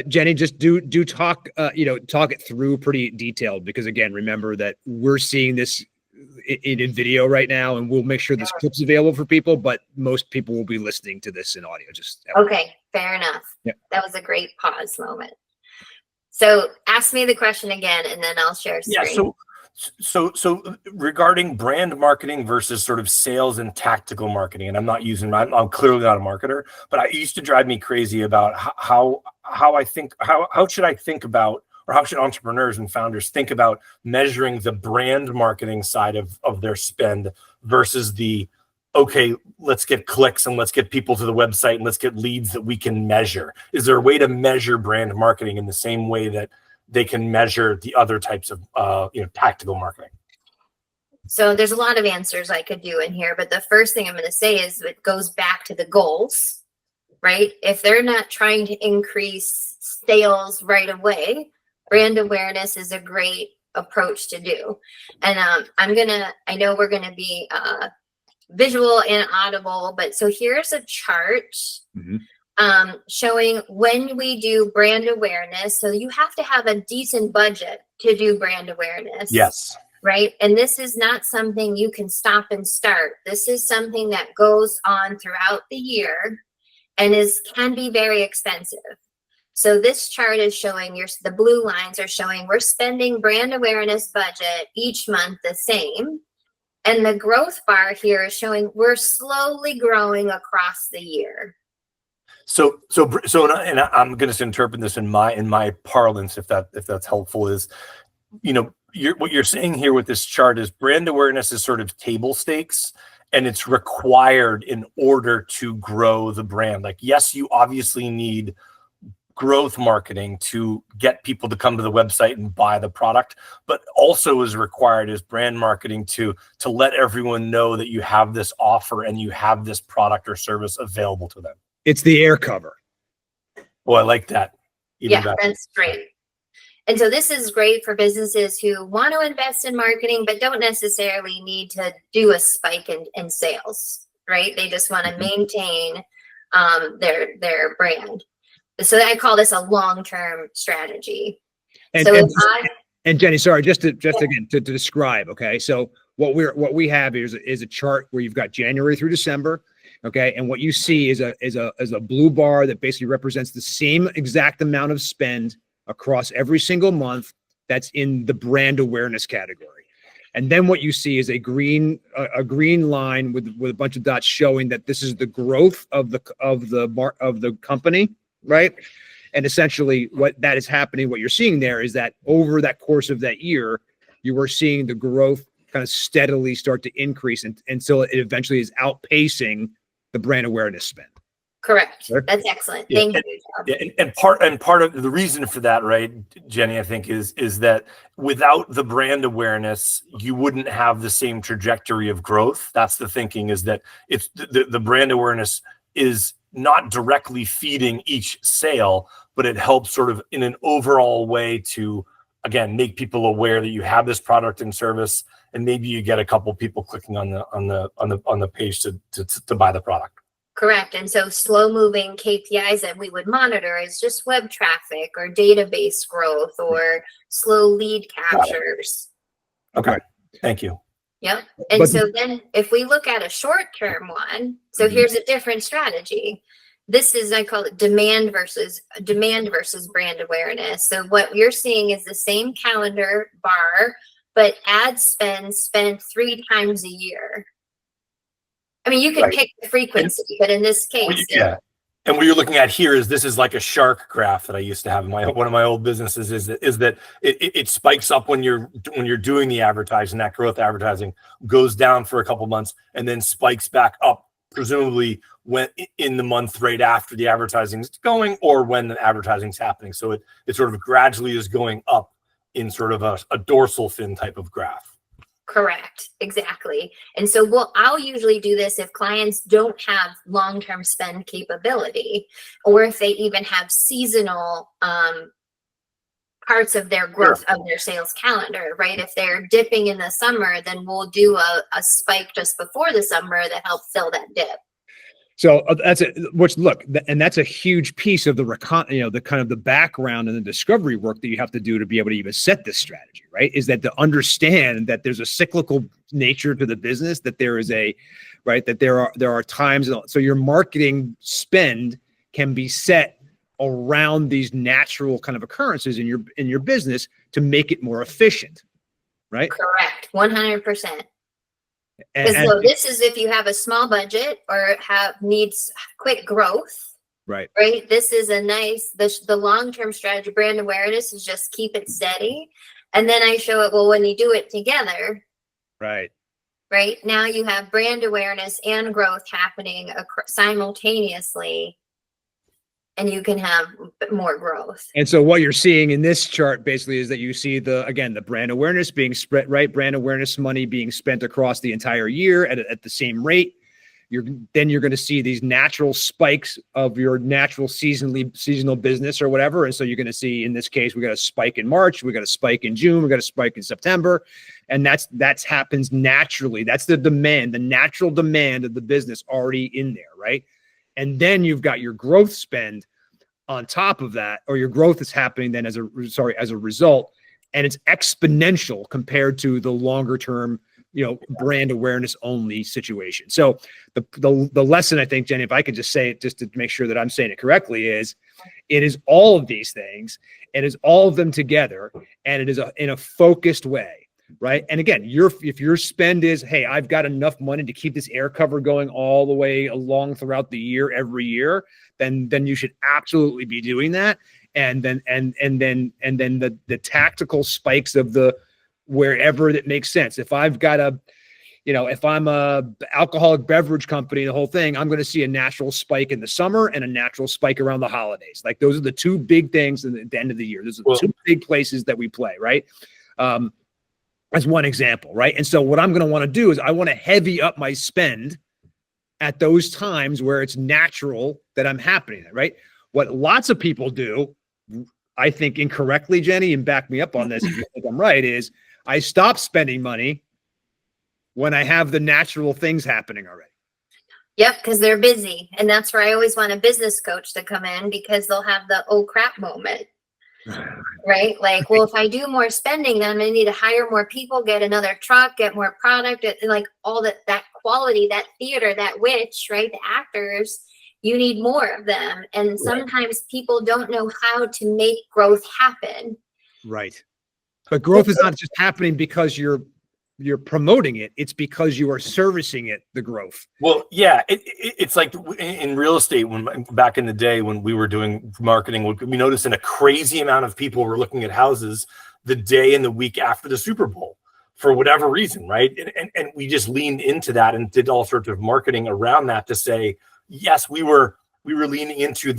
Jenny, just do talk, talk it through pretty detailed, because again, remember that we're seeing this in video right now, and we'll make sure this clip's available for people, but most people will be listening to this in audio. Okay, fair enough. Yeah. That was a great pause moment. So ask me the question again, and then I'll share screen. Yeah, so regarding brand marketing versus sort of sales and tactical marketing, and I'm clearly not a marketer, but it used to drive me crazy about how should I think about, or how should entrepreneurs and founders think about measuring the brand marketing side of their spend versus okay, let's get clicks and let's get people to the website and let's get leads that we can measure. Is there a way to measure brand marketing in the same way that they can measure the other types of tactical marketing? So there's a lot of answers I could do in here, but the first thing I'm going to say is it goes back to the goals, right? If they're not trying to increase sales right away, brand awareness is a great approach to do. And I know we're going to be visual and audible, but so here's a chart. Mm-hmm. Showing when we do brand awareness. So you have to have a decent budget to do brand awareness. Yes. Right. And this is not something you can stop and start. This is something that goes on throughout the year and can be very expensive. So this chart is showing the blue lines are showing we're spending brand awareness budget each month the same. And the growth bar here is showing we're slowly growing across the year. So, and I'm going to interpret this in my parlance, if that's helpful, is, what you're saying here with this chart is brand awareness is sort of table stakes, and it's required in order to grow the brand. Like, yes, you obviously need growth marketing to get people to come to the website and buy the product, but also is required as brand marketing to let everyone know that you have this offer and you have this product or service available to them. It's the air cover. Oh, I like that. Even Yeah, better. that's great. And so this is great for businesses who want to invest in marketing, but don't necessarily need to do a spike in sales, right? They just want to maintain their brand. So I call this a long-term strategy. And Jenny, sorry, just again to describe. Okay, so what we have is a chart where you've got January through December. Okay, and what you see is a blue bar that basically represents the same exact amount of spend across every single month that's in the brand awareness category. And then what you see is a green line with a bunch of dots showing that this is the growth of the company, right? And essentially what that is happening, what you're seeing there is that over that course of that year, you are seeing the growth kind of steadily start to increase until it eventually is outpacing the brand awareness spend. Correct. Sure. That's excellent. Yeah. Thank you. Yeah, and part of the reason for that, right, Jenny, I think is that without the brand awareness, you wouldn't have the same trajectory of growth. That's the thinking, is that it's the brand awareness is not directly feeding each sale, but it helps sort of in an overall way to, again, make people aware that you have this product and service, and maybe you get a couple people clicking on the page to buy the product. Correct. And so slow moving KPIs that we would monitor is just web traffic or database growth or slow lead captures. Okay. Thank you. Yep. And so then if we look at a short-term one, so here's a different strategy. This is, I call it demand versus brand awareness. So what you're seeing is the same calendar bar, but ad spend spent 3 times a year. I mean, you can pick the frequency, but in this case, yeah. And what you're looking at here is this is like a shark graph that I used to have in one of my old businesses. Is that it spikes up when you're doing the advertising, that growth advertising goes down for a couple months and then spikes back up, presumably when in the month right after the advertising is going or when the advertising is happening. So it sort of gradually is going up in sort of a dorsal fin type of graph. correct, exactly. And so I'll usually do this if clients don't have long-term spend capability, or if they even have seasonal parts of their growth of their sales calendar, right? If they're dipping in the summer, then we'll do a spike just before the summer that helps fill that dip. So that's a huge piece of the kind of the background and the discovery work that you have to do to be able to even set this strategy, right? Is that to understand that there's a cyclical nature to the business, that there are times, so your marketing spend can be set around these natural kind of occurrences in your business to make it more efficient, right? Correct, 100%. So this is if you have a small budget or needs quick growth, right? This is the long-term strategy. Brand awareness is just keep it steady, and then I show it. Well, when you do it together, right now you have brand awareness and growth happening simultaneously, and you can have more growth. And so what you're seeing in this chart basically is that you see the brand awareness being spread, right? Brand awareness money being spent across the entire year at the same rate. You're going to see these natural spikes of your natural seasonal business or whatever. And so you're going to see, in this case, we got a spike in March, we got a spike in June, we got a spike in September. And that's happens naturally. That's the demand, the natural demand of the business already in there, right? And then you've got your growth spend on top of that, or your growth is happening then as a result, and it's exponential compared to the longer term, brand awareness only situation. So the lesson, I think, Jenny, if I could just say it, just to make sure that I'm saying it correctly, is it is all of these things, it is all of them together, and it is in a focused way. Right. And again, if your spend is, hey, I've got enough money to keep this air cover going all the way along throughout the year, every year, then you should absolutely be doing that. And then the tactical spikes of the wherever that makes sense. If I've got if I'm a alcoholic beverage company, the whole thing, I'm going to see a natural spike in the summer and a natural spike around the holidays. Like those are the two big things at the end of the year. Those are the two big places that we play, right? As one example, right? And so what I'm going to want to do is I want to heavy up my spend at those times where it's natural that I'm happening, right? What lots of people do, I think incorrectly, Jenny, and back me up on this if you think I'm right, is I stop spending money when I have the natural things happening already. Yep, because they're busy. And that's where I always want a business coach to come in, because they'll have the oh crap moment. Right? Like, well, if I do more spending, then I'm going to need to hire more people, get another truck, get more product, and like all that quality, that theater, that witch, right? The actors, you need more of them. And sometimes people don't know how to make growth happen. Right. But growth is not just happening because you're promoting it. It's because you are servicing it, the growth. Well, yeah, it's like in real estate, when back in the day when we were doing marketing, we noticed a crazy amount of people were looking at houses the day and the week after the Super Bowl for whatever reason, right? And we just leaned into that and did all sorts of marketing around that to say, yes, we were leaning into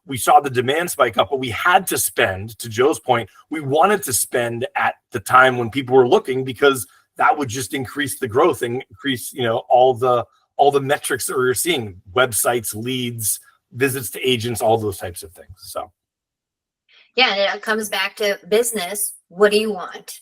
we saw the demand spike up, but we had to spend, to Joe's point, we wanted to spend at the time when people were looking, because that would just increase the growth and increase, all the metrics that we're seeing, websites, leads, visits to agents, all those types of things. So. Yeah. And it comes back to business. What do you want?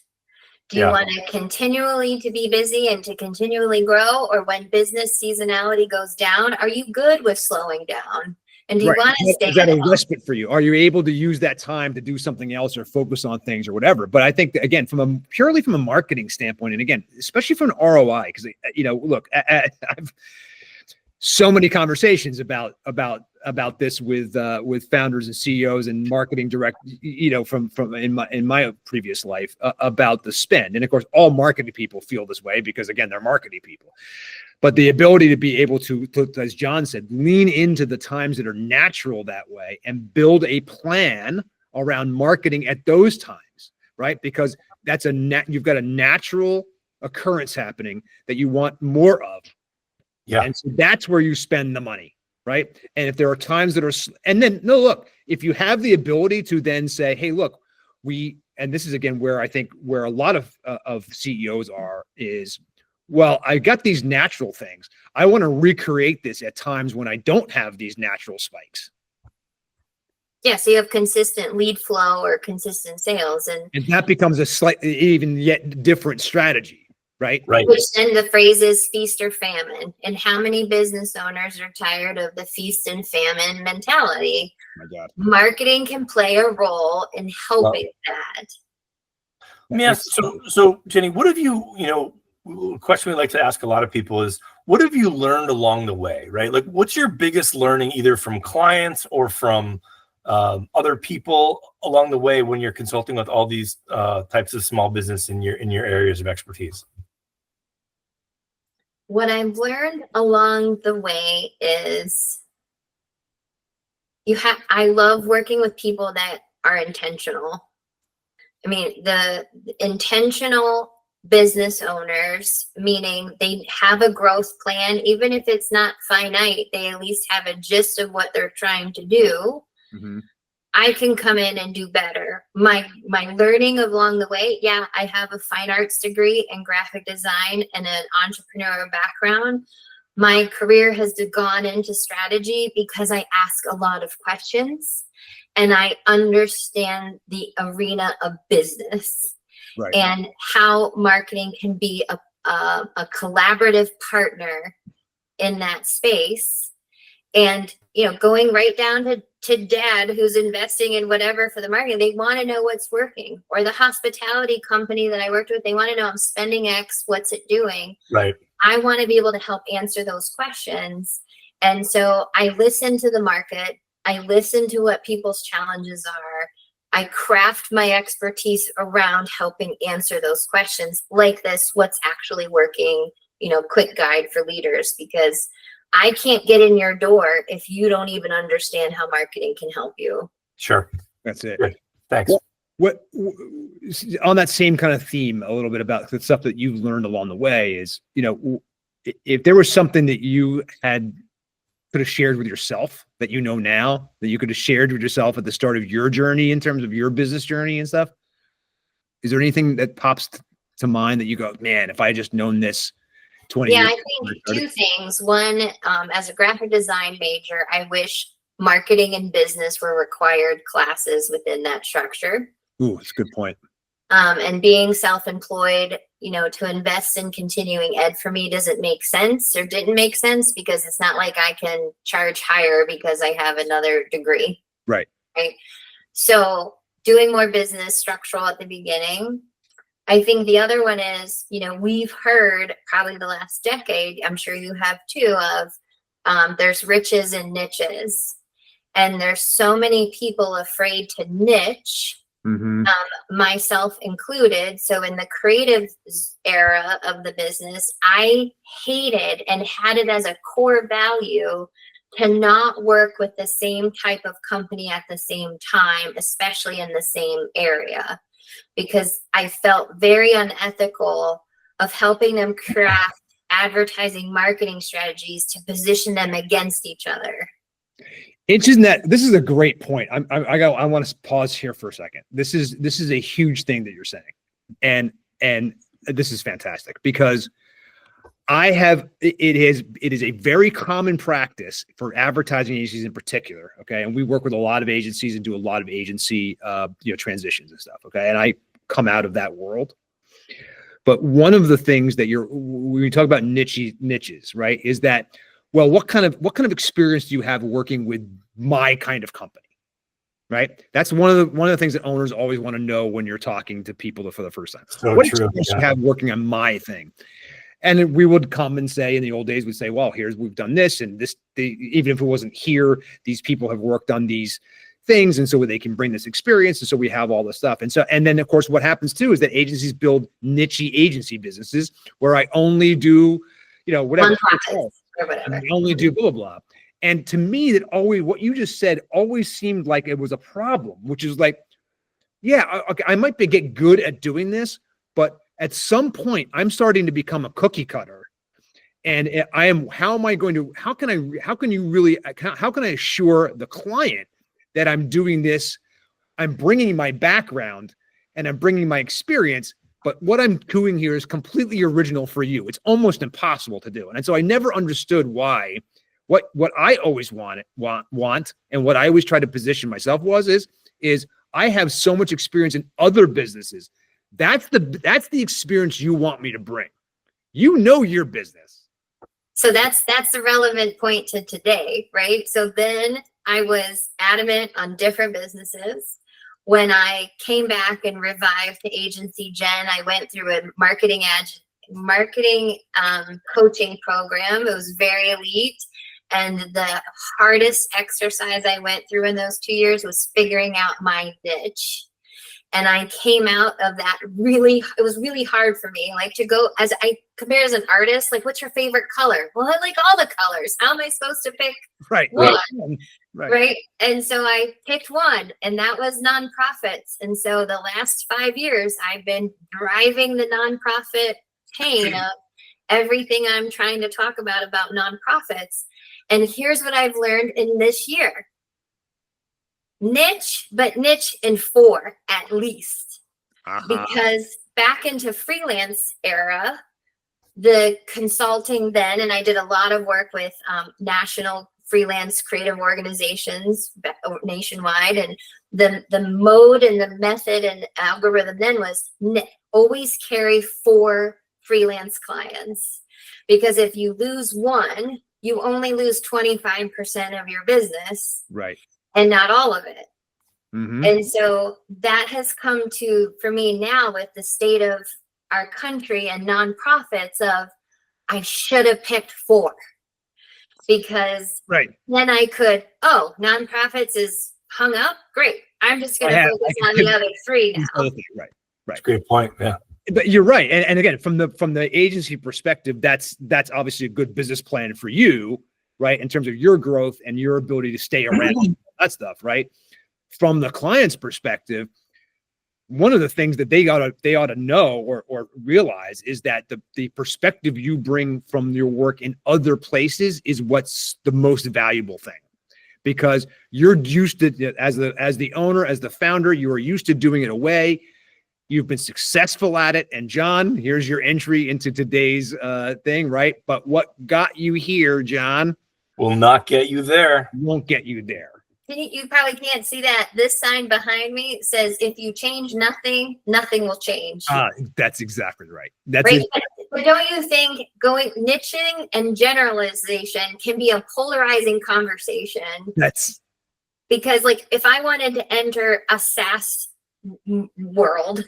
Do you want to continually to be busy and to continually grow? Or when business seasonality goes down, are you good with slowing down? And do you want to stay? Is that a respite for you? Are you able to use that time to do something else or focus on things or whatever? But I think that, again, purely from a marketing standpoint, and again, especially from an ROI, because look, I've so many conversations about this with founders and CEOs and marketing from in my previous life about the spend. And of course, all marketing people feel this way because, again, they're marketing people. But the ability to be able to, as John said, lean into the times that are natural that way and build a plan around marketing at those times, right? Because that's you've got a natural occurrence happening that you want more of. Yeah. And so that's where you spend the money, right? And if there are times that are, and then, no, look, if you have the ability to then say, hey, look, and this is again where I think where a lot of CEOs is, well, I got these natural things. I want to recreate this at times when I don't have these natural spikes. Yeah, so you have consistent lead flow or consistent sales. And that becomes a slightly even yet different strategy, right? Right. Which then the phrase is feast or famine. And how many business owners are tired of the feast and famine mentality? Oh my God. Marketing can play a role in helping that. Yes. So Jenny, what have you, a question we like to ask a lot of people is, what have you learned along the way, right? Like, what's your biggest learning either from clients or from other people along the way when you're consulting with all these types of small business in your areas of expertise? What I've learned along the way is I love working with people that are intentional. I mean, the intentional business owners, meaning they have a growth plan, even if it's not finite, they at least have a gist of what they're trying to do. Mm-hmm. I can come in and do better. My learning along the way, I have a fine arts degree in graphic design and an entrepreneurial background. My career has gone into strategy because I ask a lot of questions and I understand the arena of business. Right. And how marketing can be a collaborative partner in that space. And, going right down to dad who's investing in whatever for the marketing, they want to know what's working. Or the hospitality company that I worked with, they want to know I'm spending X, what's it doing? Right. I want to be able to help answer those questions. And so I listen to the market. I listen to what people's challenges are. I craft my expertise around helping answer those questions like this, what's actually working, quick guide for leaders, because I can't get in your door if you don't even understand how marketing can help you. Sure. That's it. Good. Thanks. On that same kind of theme, a little bit about the stuff that you've learned along the way is, if there was something that you could have shared with yourself that now that you could have shared with yourself at the start of your journey in terms of your business journey and stuff, is there anything that pops to mind that you go, man, if I had just known this 20 years I think two things. One, as a graphic design major, I wish marketing and business were required classes within that structure. Ooh, that's a good point. And being self-employed, to invest in continuing ed for me doesn't make sense or didn't make sense because it's not like I can charge higher because I have another degree. Right. Right. So doing more business structural at the beginning. I think the other one is, we've heard probably the last decade, I'm sure you have too, of there's riches and niches. And there's so many people afraid to niche, myself included. So in the creative era of the business, I hated and had it as a core value to not work with the same type of company at the same time, especially in the same area, because I felt very unethical of helping them craft advertising marketing strategies to position them against each other. Interesting that this is a great point. I want to pause here for a second. This is a huge thing that you're saying, and this is fantastic because it is a very common practice for advertising agencies in particular. Okay, and we work with a lot of agencies and do a lot of agency transitions and stuff. Okay, and I come out of that world. But one of the things that when you talk about niches, right, is that, well, what kind of experience do you have working with my kind of company, right? That's one of the things that owners always want to know when you're talking to people for the first time. So what true. experience do you have working on my thing? And we would come and say, in the old days, we'd say, well, we've done this and this. Even if it wasn't here, these people have worked on these things, and so they can bring this experience, and so we have all this stuff. And then of course, what happens too is that agencies build niche agency businesses where I only do, whatever. I only do blah, blah, blah. And to me, that always, what you just said always seemed like it was a problem, which is like, yeah, okay, I might get good at doing this, but at some point I'm starting to become a cookie cutter. And how can I assure the client that I'm doing this? I'm bringing my background and I'm bringing my experience, but what I'm doing here is completely original for you. It's almost impossible to do. And so I never understood why, what I always want, and what I always try to position myself is I have so much experience in other businesses. That's the experience you want me to bring. Your business. So that's the relevant point to today, right? So then I was adamant on different businesses. When I came back and revived the agency, Jen, I went through a marketing coaching program. It was very elite. And the hardest exercise I went through in those 2 years was figuring out my niche. And I came out of that it was really hard for me. Like, to go, as I compare as an artist, like, what's your favorite color? Well, I like all the colors. How am I supposed to pick one? Right. And so I picked one, and that was nonprofits. And so the last 5 years, I've been driving the nonprofit pain of everything I'm trying to talk about nonprofits. And here's what I've learned in this year. Niche, but niche in 4 at least. Because back into freelance era, the consulting then, and I did a lot of work with national freelance creative organizations nationwide, and the mode and the method and algorithm then was always carry 4 freelance clients, because if you lose one, you only lose 25% of your business, right? And not all of it. Mm-hmm. And so that has come to, for me now, with the state of our country and nonprofits, of I should have picked 4, because then I could, nonprofits is hung up. Great. I'm just going to focus on the other 3 now. Right. That's a great point. Yeah. But you're right. And again, from the agency perspective, that's obviously a good business plan for you, right? In terms of your growth and your ability to stay around that stuff, right? From the client's perspective, one of the things that they ought to know or realize is that the perspective you bring from your work in other places is what's the most valuable thing, because you're used to, as the owner, as the founder, you are used to doing it away. You've been successful at it. And John, here's your entry into today's thing, right? But what got you here, John, will not get you there. won't get you there. You probably can't see that. This sign behind me says, if you change nothing, nothing will change. That's exactly right. That's right? it. But don't you think niching and generalization can be a polarizing conversation? Because like if I wanted to enter a SaaS world,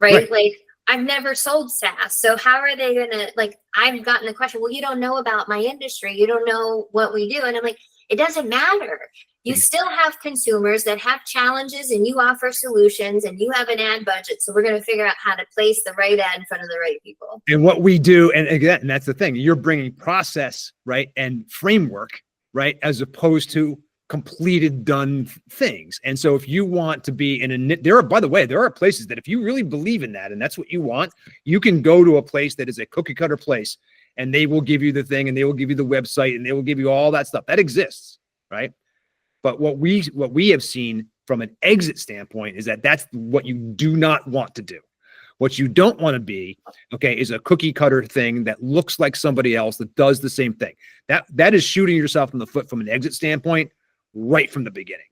right? Like I've never sold SaaS. So how are they going to, like, I've gotten the question, well, you don't know about my industry. You don't know what we do. And I'm like, it doesn't matter. You still have consumers that have challenges and you offer solutions and you have an ad budget. So we're going to figure out how to place the right ad in front of the right people. And what we do, and again, and that's the thing, you're bringing process, right, and framework, right, as opposed to completed, done things. And so if you want to be in a, by the way, there are places that if you really believe in that and that's what you want, you can go to a place that is a cookie cutter place and they will give you the thing and they will give you the website and they will give you all that stuff that exists, right? But what we have seen from an exit standpoint is that that's what you do not want to do. What you don't want to be, okay, is a cookie cutter thing that looks like somebody else that does the same thing. That is shooting yourself in the foot from an exit standpoint right from the beginning,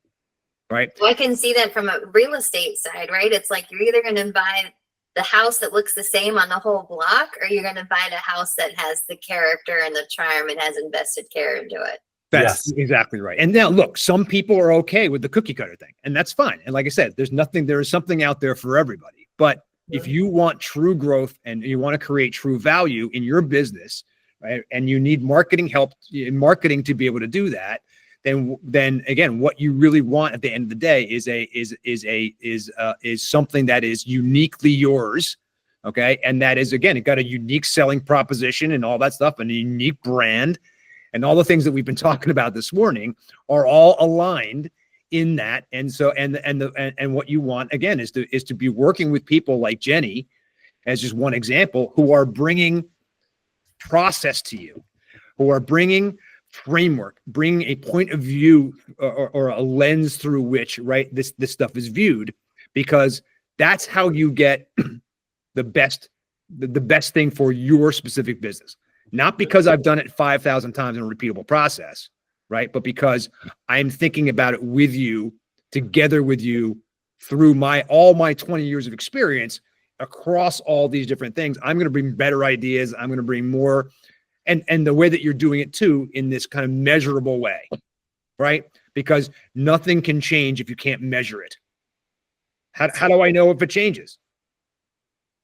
right? Well, I can see that from a real estate side, right? It's like you're either going to buy the house that looks the same on the whole block, or you're going to buy the house that has the character and the charm and has invested care into it. That's exactly right. And now look, some people are okay with the cookie cutter thing, and that's fine. And like I said, there is something out there for everybody. But if you want true growth and you want to create true value in your business, right, and you need marketing help in marketing to be able to do that, then again, what you really want at the end of the day is something that is uniquely yours. Okay. And that is, again, it got a unique selling proposition and all that stuff and a unique brand. And all the things that we've been talking about this morning are all aligned in that. And so, and what you want again is to be working with people like Jenny, as just one example, who are bringing process to you, who are bringing framework, bringing a point of view or a lens through which, right, this stuff is viewed, because that's how you get the best thing for your specific business. Not because I've done it 5,000 times in a repeatable process, right? But because I'm thinking about it with you, together with you, through all my 20 years of experience across all these different things. I'm going to bring better ideas. I'm going to bring more, and the way that you're doing it too, in this kind of measurable way, right? Because nothing can change if you can't measure it. How do I know if it changes?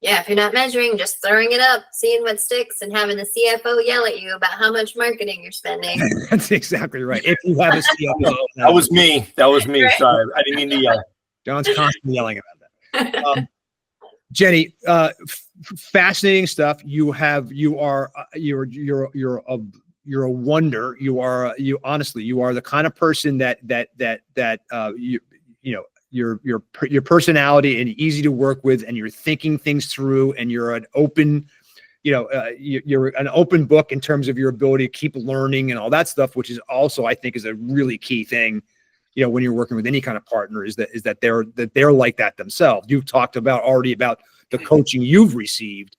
Yeah, if you're not measuring, just throwing it up, seeing what sticks, and having the CFO yell at you about how much marketing you're spending. That's exactly right. If you have a CFO. That was me. Right. Sorry. I didn't mean to yell. John's constantly yelling about that. Jenny, fascinating stuff. You're a wonder. You honestly, you are the kind of person that your personality and easy to work with, and you're thinking things through, and you're an open, you're an open book in terms of your ability to keep learning and all that stuff, which is also, I think, is a really key thing, when you're working with any kind of partner, is that they're like that themselves. You've talked already about the coaching you've received,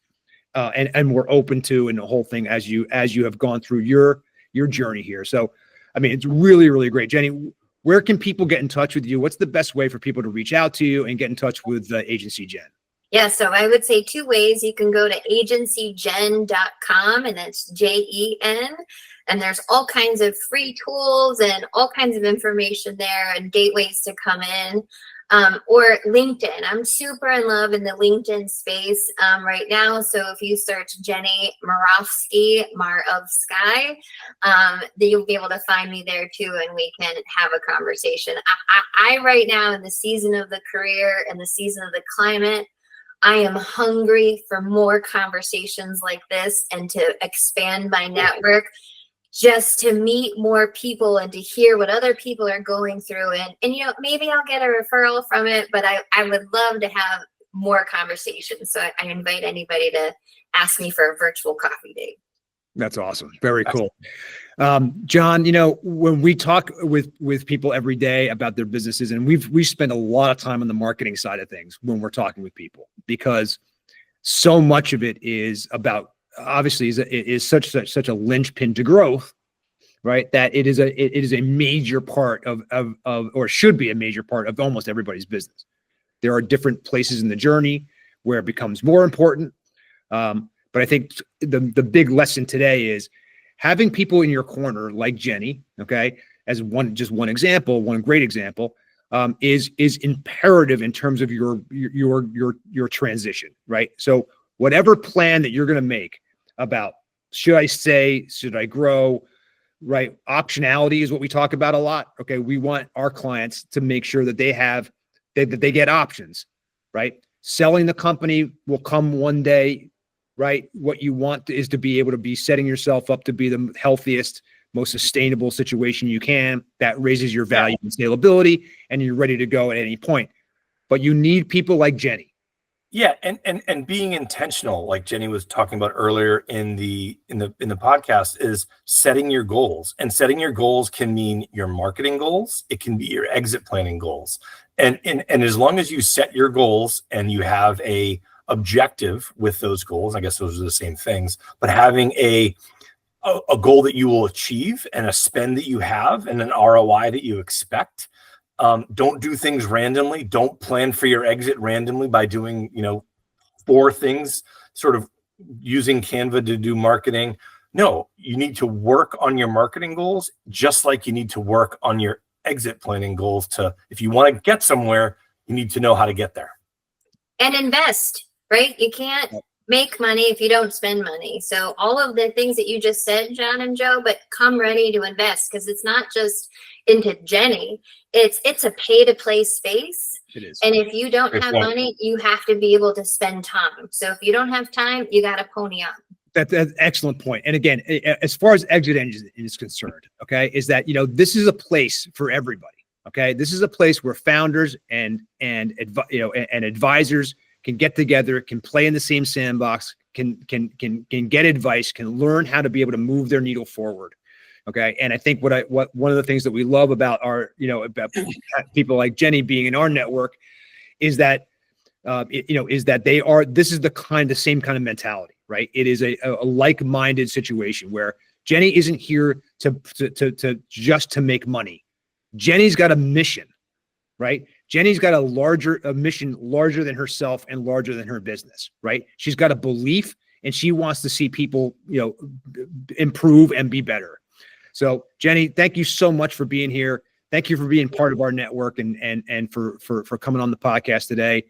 and we're open to, and the whole thing as you have gone through your journey here. So, I mean, it's really, really great. Jenny, where can people get in touch with you? What's the best way for people to reach out to you and get in touch with Agency Jen? Yeah, so I would say two ways. You can go to agencygen.com, and that's JEN. And there's all kinds of free tools and all kinds of information there and gateways to come in. Or LinkedIn. I'm super in love in the LinkedIn space right now. So if you search Jenny Marofsky, Mar of Sky, then you'll be able to find me there too, and we can have a conversation. I right now, in the season of the career and the season of the climate, I am hungry for more conversations like this and to expand my network. just to meet more people and to hear what other people are going through. And maybe I'll get a referral from it, but I would love to have more conversations. So I invite anybody to ask me for a virtual coffee date. That's awesome. Very cool. John, when we talk with people every day about their businesses, and we spend a lot of time on the marketing side of things when we're talking with people, because so much of it is about, obviously is such a linchpin to growth, right? That it is a major part of or should be a major part of almost everybody's business. There are different places in the journey where it becomes more important. But I think the big lesson today is having people in your corner like Jenny, okay, as one example, one great example, is imperative in terms of your transition, right? So whatever plan that you're going to make about should I stay, should I grow, right? Optionality is what we talk about a lot. Okay, we want our clients to make sure that that they get options, right? Selling the company will come one day, right? What you want is to be able to be setting yourself up to be the healthiest, most sustainable situation you can. That raises your value and scalability, and you're ready to go at any point. But you need people like Jenny. Yeah, and being intentional, like Jenny was talking about earlier in the podcast, is setting your goals. And setting your goals can mean your marketing goals. It can be your exit planning goals. And as long as you set your goals and you have a objective with those goals, I guess those are the same things, but having a goal that you will achieve and a spend that you have and an ROI that you expect. Don't do things randomly. Don't plan for your exit randomly by doing, 4 things, sort of using Canva to do marketing. No, you need to work on your marketing goals, just like you need to work on your exit planning goals. If you want to get somewhere, you need to know how to get there. And invest, right? You can't make money if you don't spend money. So all of the things that you just said, John and Joe, but come ready to invest, because it's not just into Jenny. It's a pay to play space. It is. And if you don't have money, you have to be able to spend time. So if you don't have time, you got to pony up. That's an excellent point. And again, as far as Exit Engine is concerned, okay, is that, this is a place for everybody. Okay. This is a place where founders and advisors can get together, can play in the same sandbox, can get advice, can learn how to be able to move their needle forward. Okay. And I think what one of the things that we love about our, about people like Jenny being in our network is that, this is the same kind of mentality, right? It is a like-minded situation where Jenny isn't here to just to make money. Jenny's got a mission, right? Jenny's got a mission larger than herself and larger than her business, right? She's got a belief and she wants to see people, improve and be better. So Jenny, thank you so much for being here. Thank you for being part of our network and for coming on the podcast today.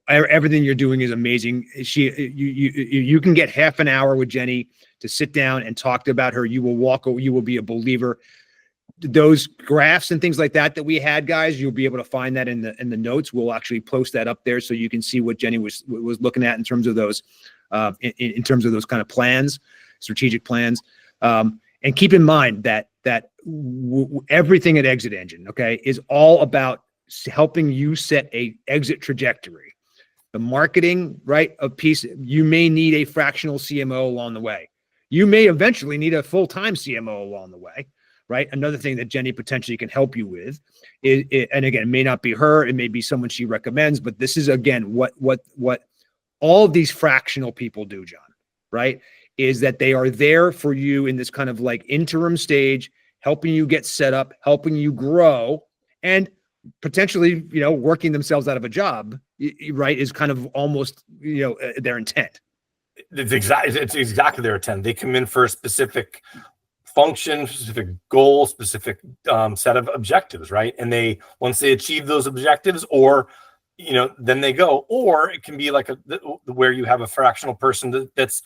Everything you're doing is amazing. You can get half an hour with Jenny to sit down and talk about her. You will be a believer. Those graphs and things like that we had, guys, you'll be able to find that in the notes. We'll actually post that up there so you can see what Jenny was looking at in terms of those in terms of those kind of plans, strategic plans. And keep in mind that everything at Exit Engine, okay, is all about helping you set a exit trajectory. The marketing, right, a piece. You may need a fractional CMO along the way. You may eventually need a full-time CMO along the way, right? Another thing that Jenny potentially can help you with is, and again, it may not be her, it may be someone she recommends, but this is again what all of these fractional people do, John, right? Is that they are there for you in this kind of like interim stage, helping you get set up, helping you grow, and potentially, working themselves out of a job, right, is kind of almost, their intent. It's exactly their intent. They come in for a specific function, specific goal, specific set of objectives, right? And once they achieve those objectives, or then they go. Or it can be like where you have a fractional person that's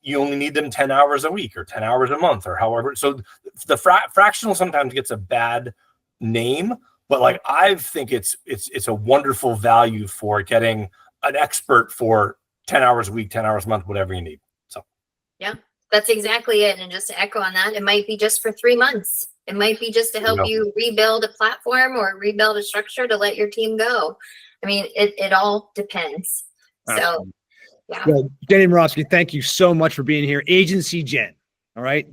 you only need them 10 hours a week or 10 hours a month or however. So the fractional sometimes gets a bad name, but like I think it's a wonderful value for getting an expert for 10 hours a week, 10 hours a month, whatever you need. So yeah, That's exactly it. And just to echo on that, it might be just for 3 months. It might be just to help you rebuild a platform or rebuild a structure to let your team go. I mean, it all depends. So, yeah. Well, Jenny Marofsky, thank you so much for being here. Agency Jen. All right.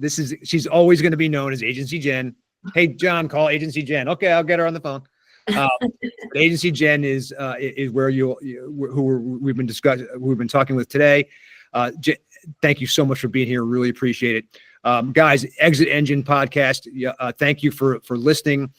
She's always going to be known as Agency Jen. Hey, John, call Agency Jen. Okay, I'll get her on the phone. Agency Jen is where we've been talking with today. Thank you so much for being here. Really appreciate it. Guys, Exit Engine podcast. Thank you for listening.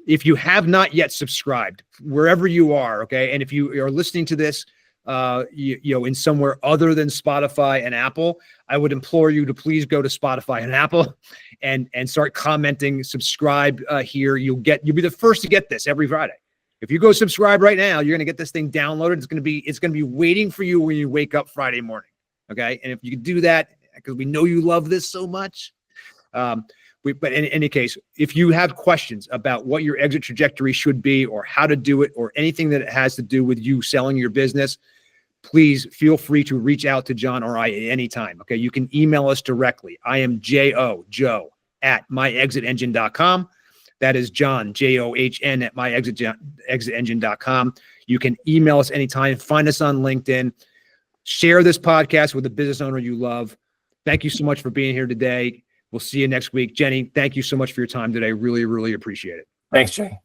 If you have not yet subscribed, wherever you are, okay, and if you are listening to this, in somewhere other than Spotify and Apple, I would implore you to please go to Spotify and Apple and start commenting, subscribe here. You'll be the first to get this every Friday. If you go subscribe right now, you're going to get this thing downloaded. It's going to be waiting for you when you wake up Friday morning. Okay. And if you do that, because we know you love this so much, but in any case, if you have questions about what your exit trajectory should be or how to do it or anything that has to do with you selling your business, please feel free to reach out to John or I at any time. Okay. You can email us directly. I am Joe at myexitengine.com. That is John, JOHN at myexitengine.com. You can email us anytime. Find us on LinkedIn. Share this podcast with a business owner you love. Thank you so much for being here today. We'll see you next week. Jenny, thank you so much for your time today. Really, really appreciate it. Thanks, Jay.